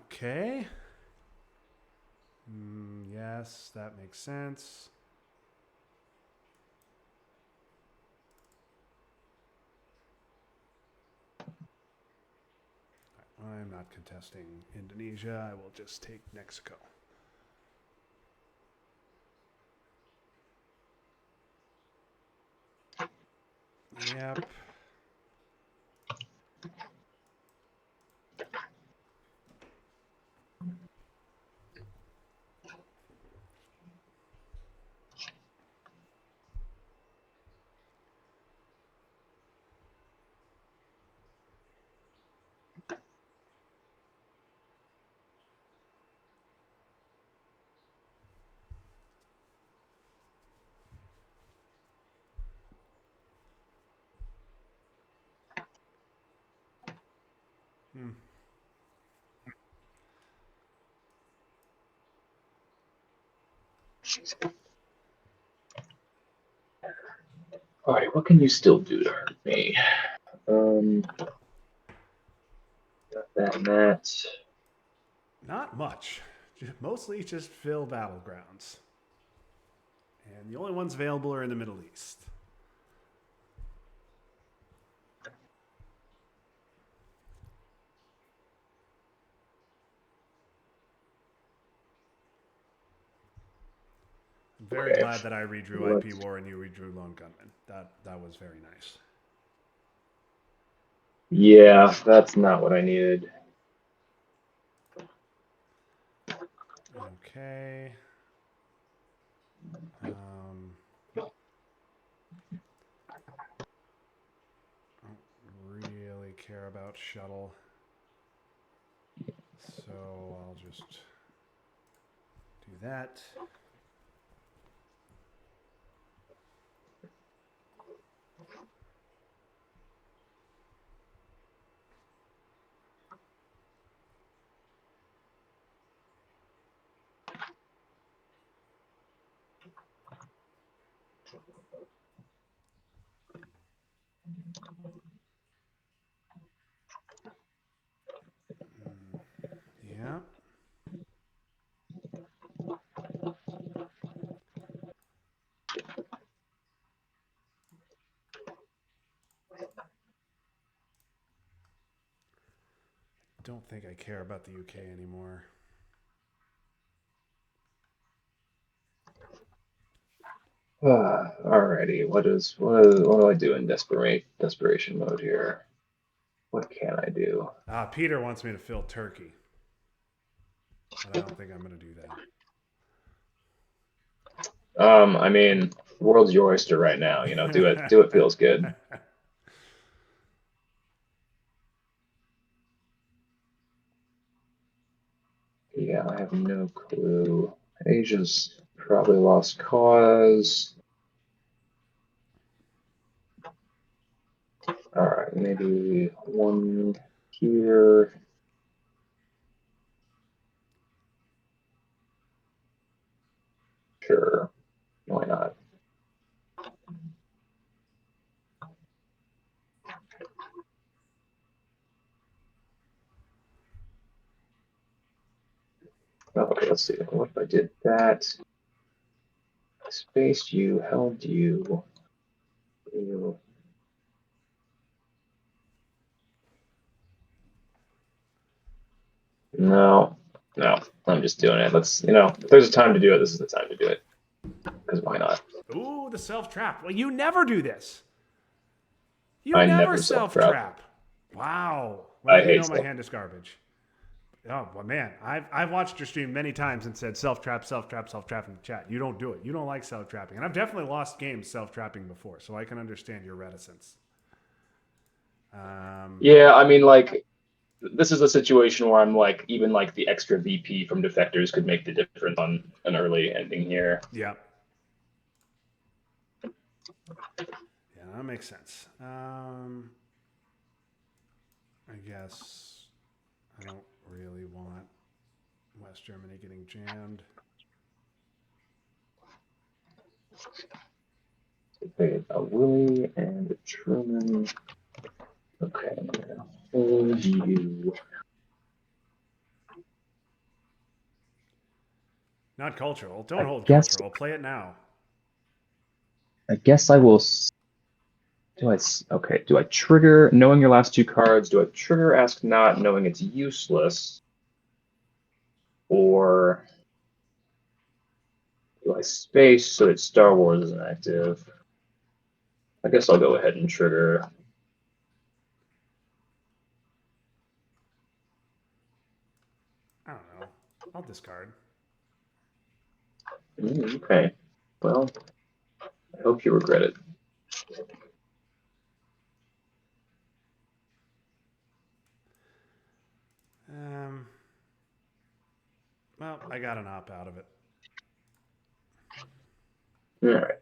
Speaker 1: Okay. Yes, that makes sense. I'm not contesting Indonesia. I will just take Mexico. Yep. Hmm.
Speaker 2: All right, what can you still do to hurt me? Got that and that.
Speaker 1: Not much. Mostly just fill battlegrounds. And the only ones available are in the Middle East. I'm very
Speaker 2: Okay,
Speaker 1: glad that I redrew IP
Speaker 2: let's.
Speaker 1: War and you redrew Lone Gunman. That was very nice.
Speaker 2: Yeah, that's not what I needed.
Speaker 1: Okay. I don't really care about shuttle. So I'll just Do that. Yeah. Don't think I care about the UK anymore.
Speaker 2: Alrighty, what do I do in desperation mode here? What can I do?
Speaker 1: Peter wants me to fill Turkey, but I don't think I'm going to do that.
Speaker 2: I mean, the world's your oyster right now. You know, do it. Do it feels good. Yeah, I have no clue. Asia's probably lost cause. All right, maybe one here. Sure, why not? Okay, let's see. What if I did that? Spaced you, held you. You. No, no, I'm just doing it. If there's a time to do it, this is the time to do it. Because why not?
Speaker 1: Ooh, the self trap. Well, you never do this. You
Speaker 2: I
Speaker 1: never
Speaker 2: never
Speaker 1: self
Speaker 2: self-trap.
Speaker 1: trap. Wow.
Speaker 2: I
Speaker 1: Well, you
Speaker 2: hate
Speaker 1: know my
Speaker 2: self.
Speaker 1: hand is garbage. Oh, well, man, I've watched your stream many times and said self trap, self trap, self trap in the chat. You don't do it. You don't like self trapping, and I've definitely lost games self trapping before, so I can understand your reticence.
Speaker 2: Yeah, I mean, like, this is a situation where I'm like, even like the extra VP from defectors could make the difference on an early ending here.
Speaker 1: Yeah. Yeah, that makes sense. I guess I don't really want West Germany getting jammed.
Speaker 2: Okay, a Willie and a Truman. Okay, I'm gonna hold you.
Speaker 1: Not cultural. Don't
Speaker 2: I
Speaker 1: hold
Speaker 2: guess
Speaker 1: cultural. Play it now.
Speaker 2: I guess I will. Okay? Do I trigger knowing your last two cards? Do I trigger ask not knowing it's useless, or do I space so that Star Wars isn't active? I guess I'll go ahead and trigger.
Speaker 1: I don't know. I'll discard.
Speaker 2: Okay. Well, I hope you regret it.
Speaker 1: Um, well, I got an op out of it.
Speaker 2: All right.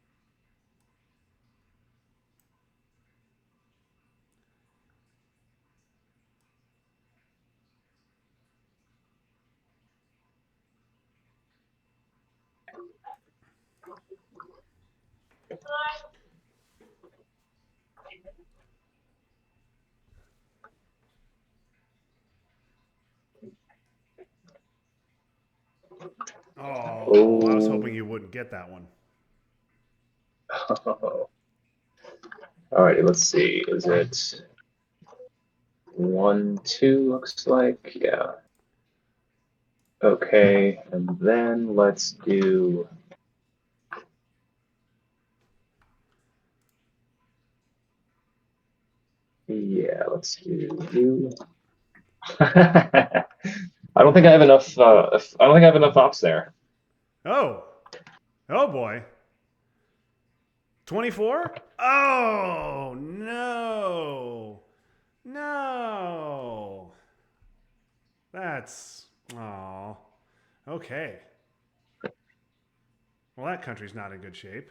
Speaker 1: Oh, I was hoping
Speaker 2: Oh.
Speaker 1: you wouldn't get that one.
Speaker 2: All righty, let's see. Is it 1-2? Looks like, yeah. Okay, and then let's do. Yeah, let's do you. I don't think I have enough. I don't think I have enough ops there.
Speaker 1: Oh, oh boy. 24? Oh, no. No. That's. Oh. Okay. Well, that country's not in good shape.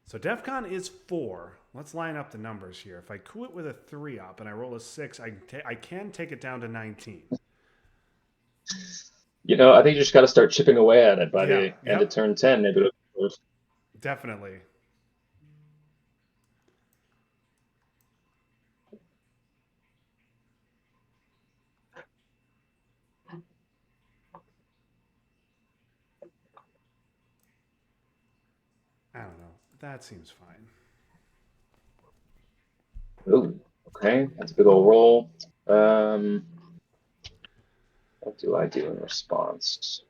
Speaker 1: So DEFCON is 4. Let's line up the numbers here. If I coup it with a 3 up and I roll a 6, I can take it down to 19.
Speaker 2: I think you just got to start chipping away at it by
Speaker 1: Yeah,
Speaker 2: the end of
Speaker 1: yep,
Speaker 2: turn 10. Maybe
Speaker 1: definitely. I don't know. That seems fine.
Speaker 2: Ooh, okay, that's a big old roll. What do I do in response?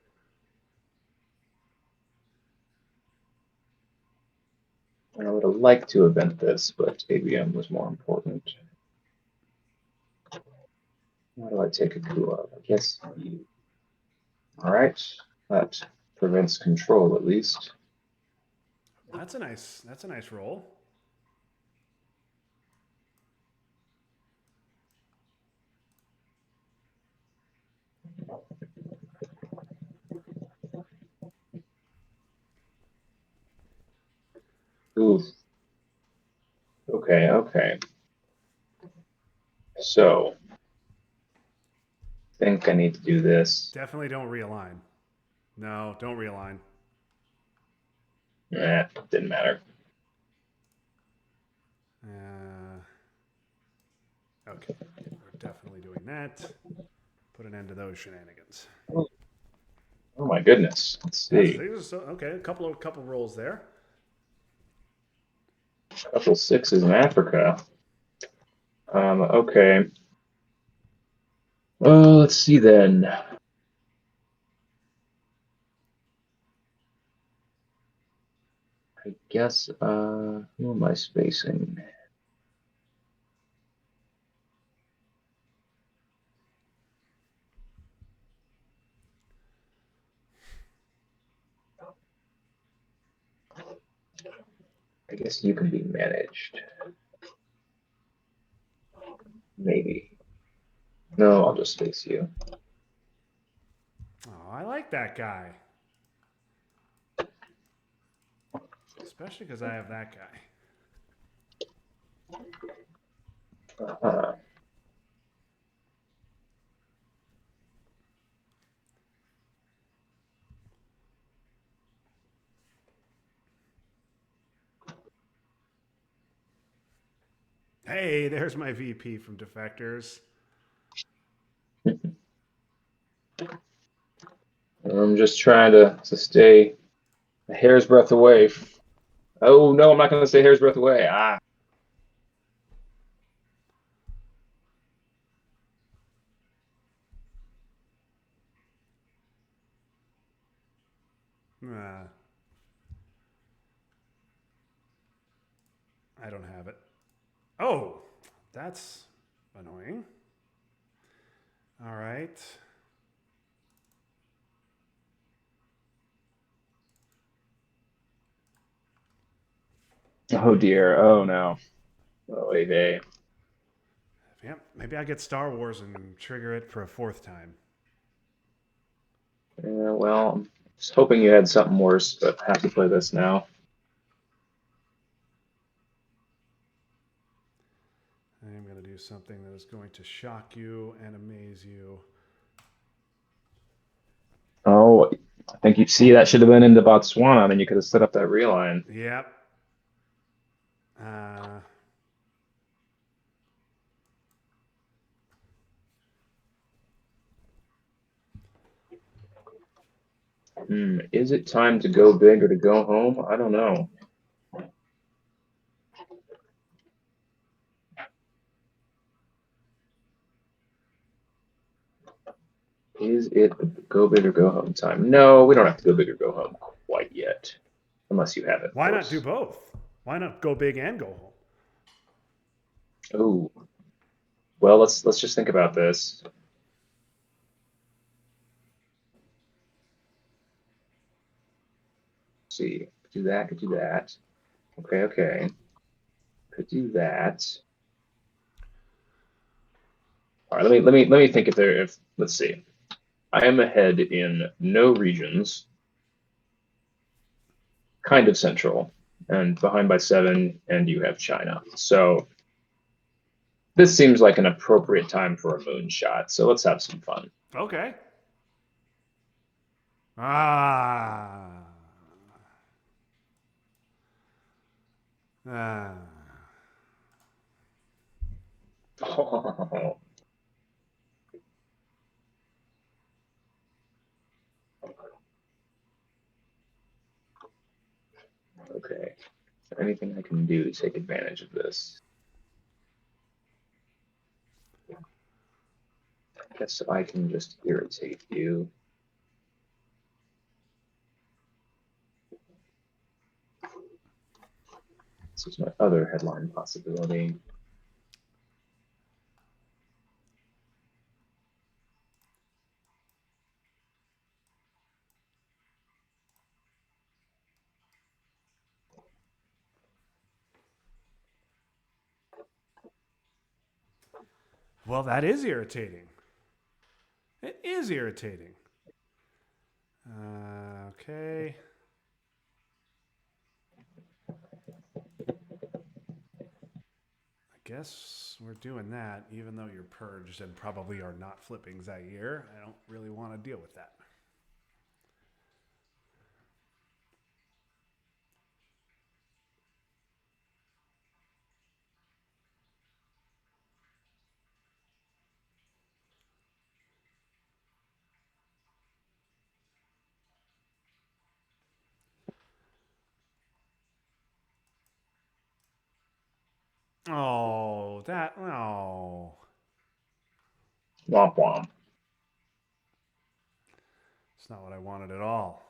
Speaker 2: I would have liked to event this, but ABM was more important. How do I take a coup of? I guess you. All right, that prevents control at least.
Speaker 1: That's a nice roll.
Speaker 2: Ooh, okay, okay. So, I think I need to do this.
Speaker 1: Definitely don't realign. No, don't realign.
Speaker 2: Didn't matter.
Speaker 1: Uh, okay, we're definitely doing that. Put an end to those shenanigans.
Speaker 2: Oh my goodness. Let's see.
Speaker 1: Okay. A couple rolls there.
Speaker 2: Couple sixes in Africa. Okay. Oh, let's see then. I guess, who am I spacing? I guess you can be managed. Maybe. No, I'll just space you.
Speaker 1: Oh, I like that guy. Especially because I have that guy.
Speaker 2: Uh-huh.
Speaker 1: Hey, there's my VP from Defectors.
Speaker 2: I'm just trying to stay a hair's breadth away. Oh, no, I'm not going to stay hair's breadth away.
Speaker 1: Uh, I don't have it. Oh, that's annoying. All right.
Speaker 2: Oh, dear. Oh, no. Oh, hey.
Speaker 1: Yep. Maybe I get Star Wars and trigger it for a 4th time.
Speaker 2: Yeah, well, I'm just hoping you had something worse, but have to play this now.
Speaker 1: I am going to do something that is going to shock you and amaze you.
Speaker 2: Oh, I think you see that should have been into Botswana, and you could have set up that reline.
Speaker 1: Yep. Uh,
Speaker 2: Is it time to go big or to go home? I don't know. Is it go big or go home time? No, we don't have to go big or go home quite yet. Unless you have it, of
Speaker 1: why not do
Speaker 2: course.
Speaker 1: both? Why not go big and go home?
Speaker 2: Oh, well, let's just think about this. Let's see, could do that, could do that. Okay. Could do that. All right, let me think if let's see. I am ahead in no regions, kind of central, and behind by 7, and you have China. So this seems like an appropriate time for a moonshot. So let's have some fun.
Speaker 1: Okay. Ah. Ah.
Speaker 2: Okay. Is there anything I can do to take advantage of this? I guess I can just irritate you. This is my other headline possibility.
Speaker 1: Well, that is irritating. It is irritating. Okay. I guess we're doing that, even though you're purged and probably are not flipping Zaire. I don't really want to deal with that. Oh, that. Oh.
Speaker 2: Womp womp.
Speaker 1: It's not what I wanted at all.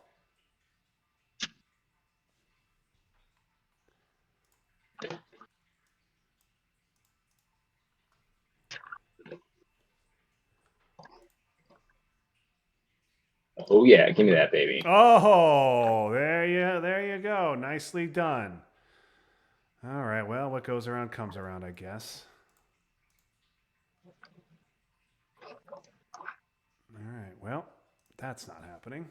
Speaker 2: Oh yeah, give me that baby.
Speaker 1: Oh, there you go. Nicely done. All right. Well, what goes around comes around, I guess. All right. Well, that's not happening.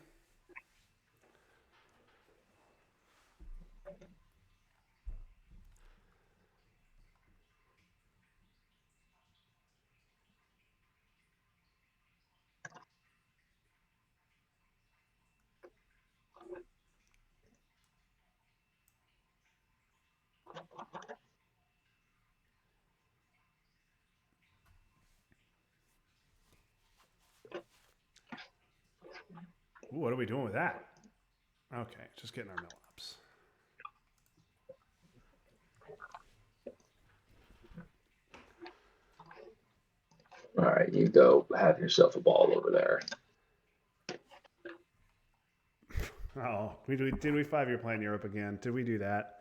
Speaker 1: Ooh, what are we doing with that? Okay, just getting our mill ups.
Speaker 2: All right, you go have yourself a ball over there.
Speaker 1: Oh, did we 5-year plan Europe again? Did we do that?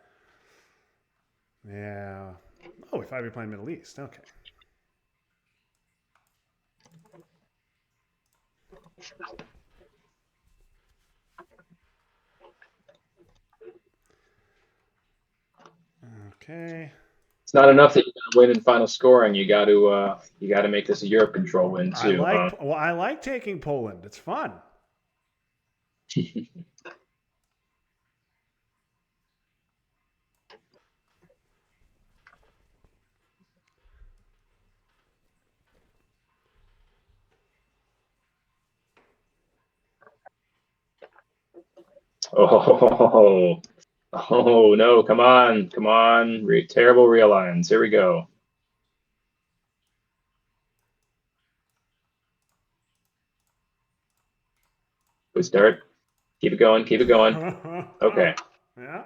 Speaker 1: Yeah. Oh, we 5-year plan Middle East. Okay. Okay.
Speaker 2: It's not enough that you got to win in final scoring. You got to make this a Europe control win too, huh?
Speaker 1: I like taking Poland. It's fun.
Speaker 2: Oh, oh no! Come on, come on! Terrible realigns. Here we go. We start. Keep it going. Keep it going. Okay.
Speaker 1: Yeah.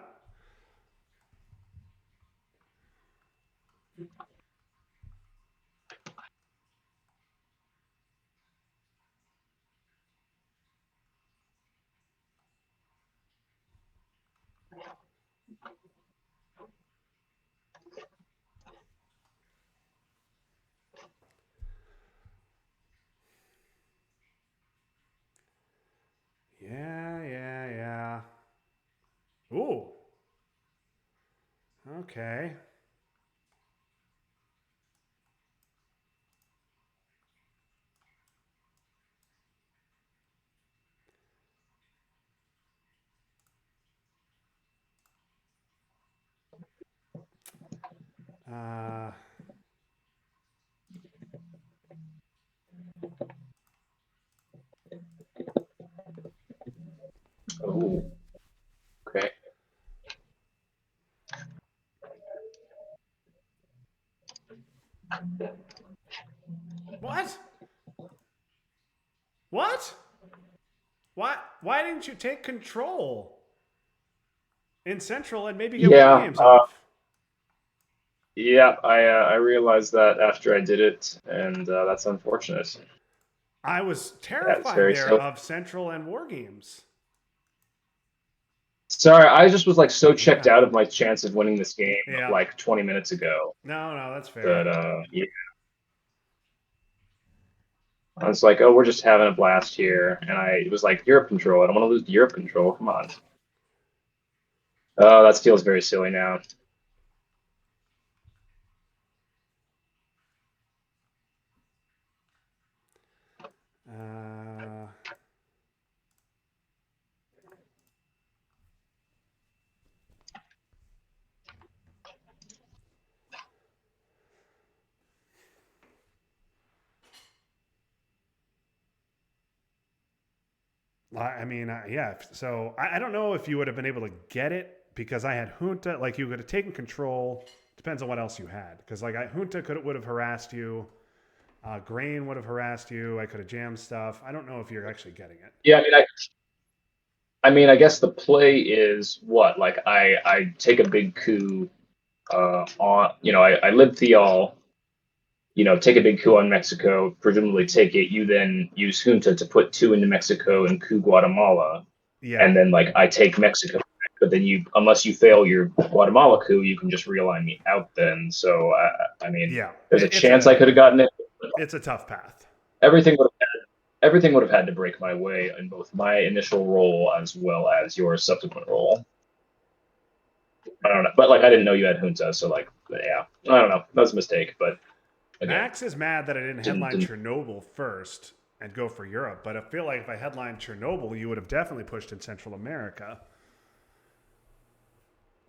Speaker 1: Yeah. Ooh. Okay. Uh,
Speaker 2: Oh, okay.
Speaker 1: what? What? Why didn't you take control in Central and maybe get war
Speaker 2: Yeah,
Speaker 1: games off?
Speaker 2: yeah. I realized that after I did it, and that's unfortunate.
Speaker 1: I was
Speaker 2: Yeah, it's
Speaker 1: terrified
Speaker 2: very
Speaker 1: there
Speaker 2: silly.
Speaker 1: of Central and war games.
Speaker 2: Sorry, I just was like so checked
Speaker 1: Yeah.
Speaker 2: out of my chance of winning this game
Speaker 1: Yeah.
Speaker 2: like 20 minutes ago
Speaker 1: No, no, that's fair.
Speaker 2: that yeah, I was like, oh, we're just having a blast here, and I it was like Europe control. I don't want to lose Europe control. Come on. Oh, that feels very silly now.
Speaker 1: Uh, I mean, yeah. So I don't know if you would have been able to get it because I had Junta. Like you could have taken control. Depends on what else you had. Because like Junta could would have harassed you. Grain would have harassed you. I could have jammed stuff. I don't know if you're actually getting it.
Speaker 2: Yeah, I mean, I guess the play is what? Like I take a big coup on, I live Thial, take a big coup on Mexico, presumably take it. You then use junta to put two into Mexico and coup Guatemala,
Speaker 1: Yeah.
Speaker 2: and then like I take Mexico, but then unless you fail your Guatemala coup, you can just realign me out. Then, so I mean,
Speaker 1: Yeah.
Speaker 2: there's a chance I could have gotten it. But
Speaker 1: It's a tough path.
Speaker 2: everything would everything would have had to break my way in both my initial roll as well as your subsequent roll. I don't know, but like I didn't know you had junta, so like yeah, I don't know. That was a mistake, but again,
Speaker 1: Max is mad that I didn't headline
Speaker 2: didn't.
Speaker 1: Chernobyl first and go for Europe, but I feel like if I headlined Chernobyl, you would have definitely pushed in Central America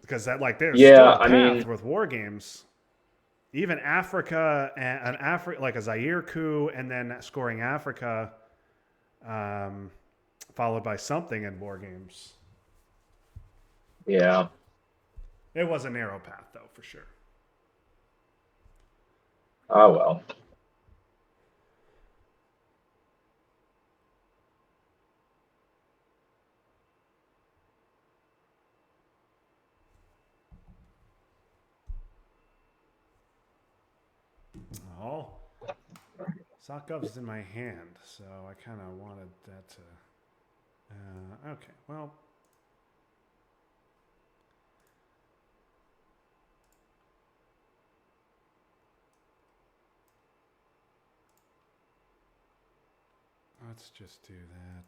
Speaker 1: because that like there's still
Speaker 2: Yeah,
Speaker 1: a
Speaker 2: I mean,
Speaker 1: path with war games. Even Africa and an Africa like a Zaire coup, and then scoring Africa, um, followed by something in war games.
Speaker 2: yeah.
Speaker 1: It was a narrow path though, for sure.
Speaker 2: Oh well.
Speaker 1: Oh, Sokov's is in my hand, so I kind of wanted that to. Okay, well, let's just do that.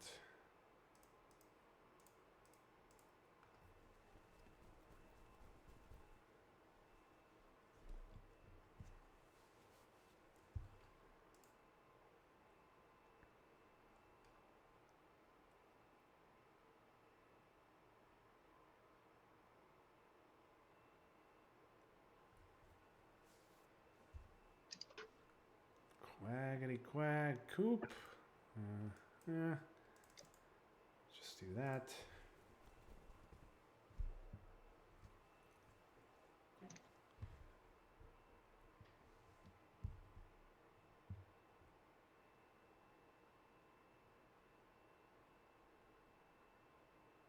Speaker 1: Quaggity quag coop. Yeah, just do that.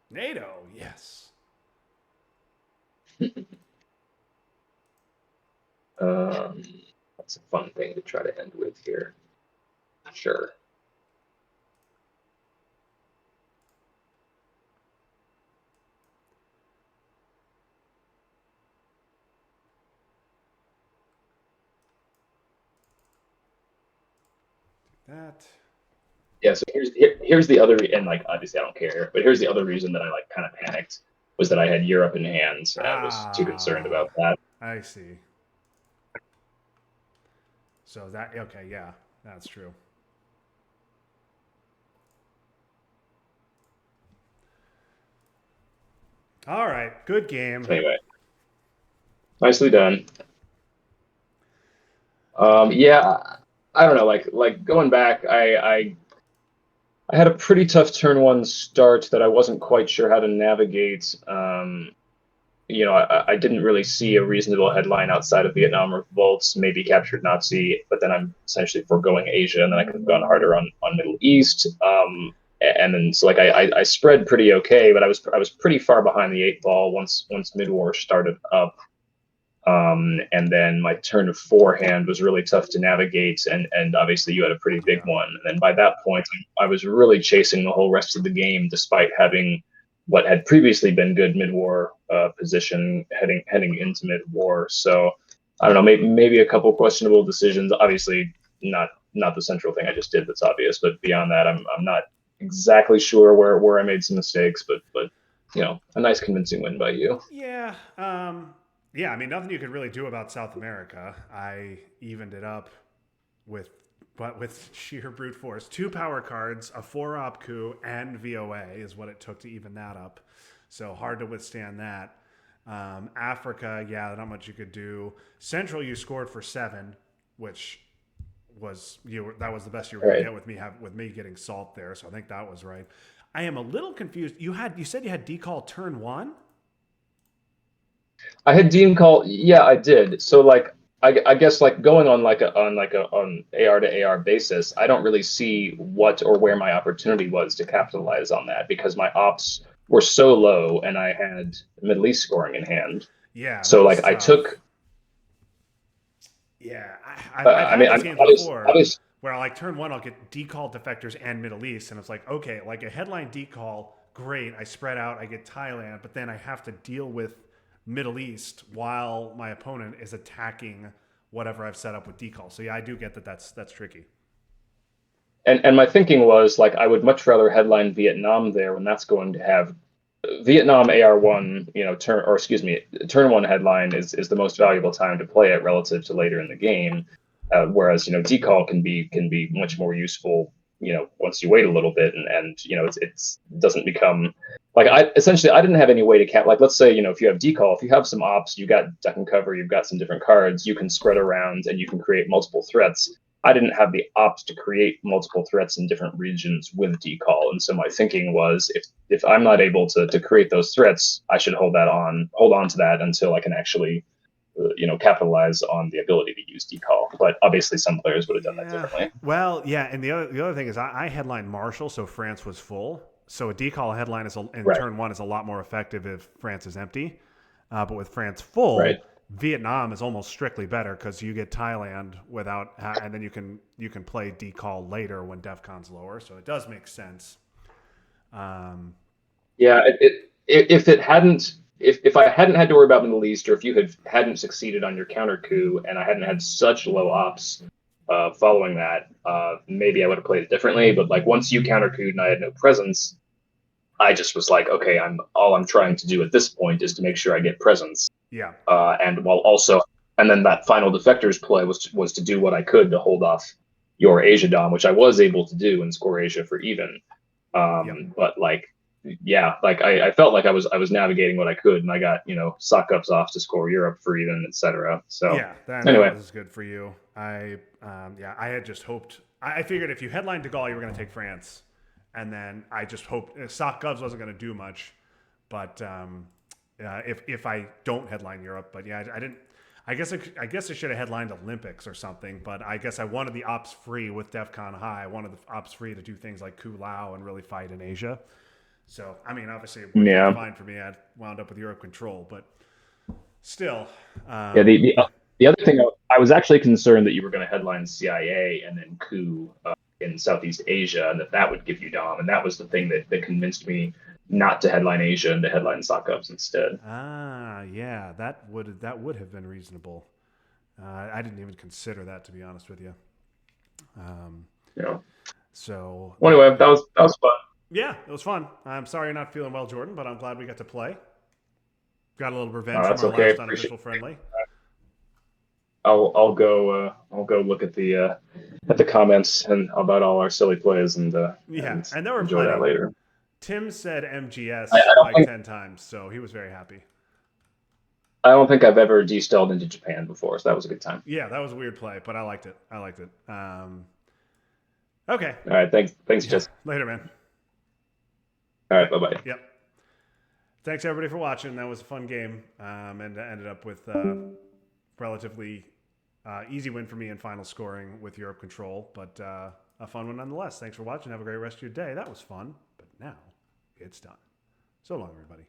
Speaker 1: NATO, yes.
Speaker 2: Um, that's a fun thing to try to end with here. Sure.
Speaker 1: That.
Speaker 2: Yeah. So here's the other, and like obviously I don't care, but here's the other reason that I like kind of panicked was that I had Europe in hand, and I was too concerned
Speaker 1: Ah,
Speaker 2: about that.
Speaker 1: I see. So that, okay, yeah, that's true. All right, good game.
Speaker 2: Anyway, nicely done. Yeah, I don't know. Like going back, I had a pretty tough turn one start that I wasn't quite sure how to navigate. I didn't really see a reasonable headline outside of Vietnam revolts, maybe captured Nazi, but then I'm essentially foregoing Asia, and then I could have gone harder on Middle East. And then so like I spread pretty okay, but I was pretty far behind the eight ball once mid war started up. And then my turn of forehand was really tough to navigate, and obviously you had a pretty big
Speaker 1: Yeah.
Speaker 2: one. And then by that point, I was really chasing the whole rest of the game, despite having what had previously been good mid-war position heading into mid-war. So I don't know, maybe a couple questionable decisions. Obviously, not the central thing I just did that's obvious, but beyond that, I'm not exactly sure where I made some mistakes, but a nice convincing win by you.
Speaker 1: Yeah. Yeah. I mean, nothing you could really do about South America. I evened it up with, but with sheer brute force. Two power cards, a four op coup, and VOA is what it took to even that up. So hard to withstand that. Africa, yeah, not much you could do. Central, you scored for seven, which was that was the best you were
Speaker 2: All
Speaker 1: going to
Speaker 2: right.
Speaker 1: get with me getting salt there. So I think that was right. I am a little confused. You said you had decall turn one.
Speaker 2: I had Dean call. Yeah, I did. So like, I guess like going on on AR to AR basis, I don't really see what or where my opportunity was to capitalize on that because my ops were so low and I had Middle East scoring in hand.
Speaker 1: Yeah, that
Speaker 2: So
Speaker 1: was
Speaker 2: like I
Speaker 1: tough.
Speaker 2: took.
Speaker 1: Yeah, I've
Speaker 2: I
Speaker 1: had
Speaker 2: mean,
Speaker 1: those
Speaker 2: I'm
Speaker 1: games
Speaker 2: obviously,
Speaker 1: before
Speaker 2: obviously
Speaker 1: where I like turn one, I'll get decalled defectors and Middle East, and it's like okay, like a headline decall, great. I spread out, I get Thailand, but then I have to deal with Middle East while my opponent is attacking whatever I've set up with decall. So yeah, I do get that. That's tricky.
Speaker 2: and my thinking was like I would much rather headline Vietnam there when that's going to have Vietnam AR1, turn one headline is the most valuable time to play it relative to later in the game. Whereas decall can be much more useful. Once you wait a little bit and it's doesn't become like I didn't have any way to cap like let's say if you have decall, if you have some ops, you got duck and cover, you've got some different cards, you can spread around and you can create multiple threats. I didn't have the ops to create multiple threats in different regions with decall, and so my thinking was if I'm not able to create those threats, I should hold on to that until I can actually capitalize on the ability to use decall. But obviously, some players would have done that
Speaker 1: Yeah.
Speaker 2: differently.
Speaker 1: Well, yeah, and the other thing is I headlined Marshall, so France was full. So a decall headline in
Speaker 2: Right,
Speaker 1: turn one is a lot more effective if France is empty. But with France
Speaker 2: right.
Speaker 1: full, Vietnam is almost strictly better because you get Thailand and then you can play decall later when DefCon's lower. So it does make sense. Um,
Speaker 2: Yeah, if it hadn't if I hadn't had to worry about Middle East, or if you hadn't succeeded on your counter coup, and I hadn't had such low ops following that, maybe I would have played it differently. But like once you counter couped and I had no presence, I just was like, okay, I'm trying to do at this point is to make sure I get presence,
Speaker 1: yeah,
Speaker 2: and while also, and then that final defectors play was to do what I could to hold off your Asia Dom, which I was able to do and score Asia for even.
Speaker 1: yep,
Speaker 2: But like, yeah, like I felt like I was navigating what I could, and I got sock ups off to score Europe for even, etc. So
Speaker 1: yeah. That
Speaker 2: anyway,
Speaker 1: was good for you. I had just hoped. I figured if you headline De Gaulle, you were going to take France, and then I just hoped Sock Govs wasn't going to do much. But if I don't headline Europe, but yeah, I didn't. I guess I should have headlined Olympics or something. But I guess I wanted the ops free with DEF CON High. I wanted the ops free to do things like Ku Lao and really fight in Asia. So I mean, obviously it worked out
Speaker 2: yeah,
Speaker 1: fine for me. I wound up with Europe control, but still,
Speaker 2: yeah. The
Speaker 1: yeah,
Speaker 2: the other thing I was actually concerned that you were going to headline CIA and then coup in Southeast Asia, and that would give you Dom, and that was the thing that convinced me not to headline Asia and to headline sock ups instead.
Speaker 1: yeah, that would have been reasonable. I didn't even consider that to be honest with you. Um,
Speaker 2: You know.
Speaker 1: so
Speaker 2: Well, anyway, that was fun.
Speaker 1: yeah, it was fun. I'm sorry you're not feeling well, Jordan, but I'm glad we got to play. Got a little revenge from
Speaker 2: That's
Speaker 1: our
Speaker 2: okay.
Speaker 1: last
Speaker 2: Appreciate.
Speaker 1: unofficial friendly.
Speaker 2: I'll go look at the comments and about all our silly plays
Speaker 1: Yeah,
Speaker 2: and
Speaker 1: and there were
Speaker 2: enjoy that
Speaker 1: plenty.
Speaker 2: later.
Speaker 1: Tim said
Speaker 2: I
Speaker 1: MGS
Speaker 2: don't
Speaker 1: like
Speaker 2: think
Speaker 1: 10 times, so he was very happy.
Speaker 2: I don't think I've ever destelled into Japan before, so that was a good time.
Speaker 1: Yeah, that was a weird play, but I liked it. Okay.
Speaker 2: All right, thanks,
Speaker 1: Yeah.
Speaker 2: Jesse.
Speaker 1: Later, man.
Speaker 2: All right, bye bye.
Speaker 1: Yep. Thanks everybody for watching. That was a fun game, and I ended up with relatively easy win for me in final scoring with Europe control, but a fun one nonetheless. Thanks for watching. Have a great rest of your day. That was fun, but now it's done. So long, everybody.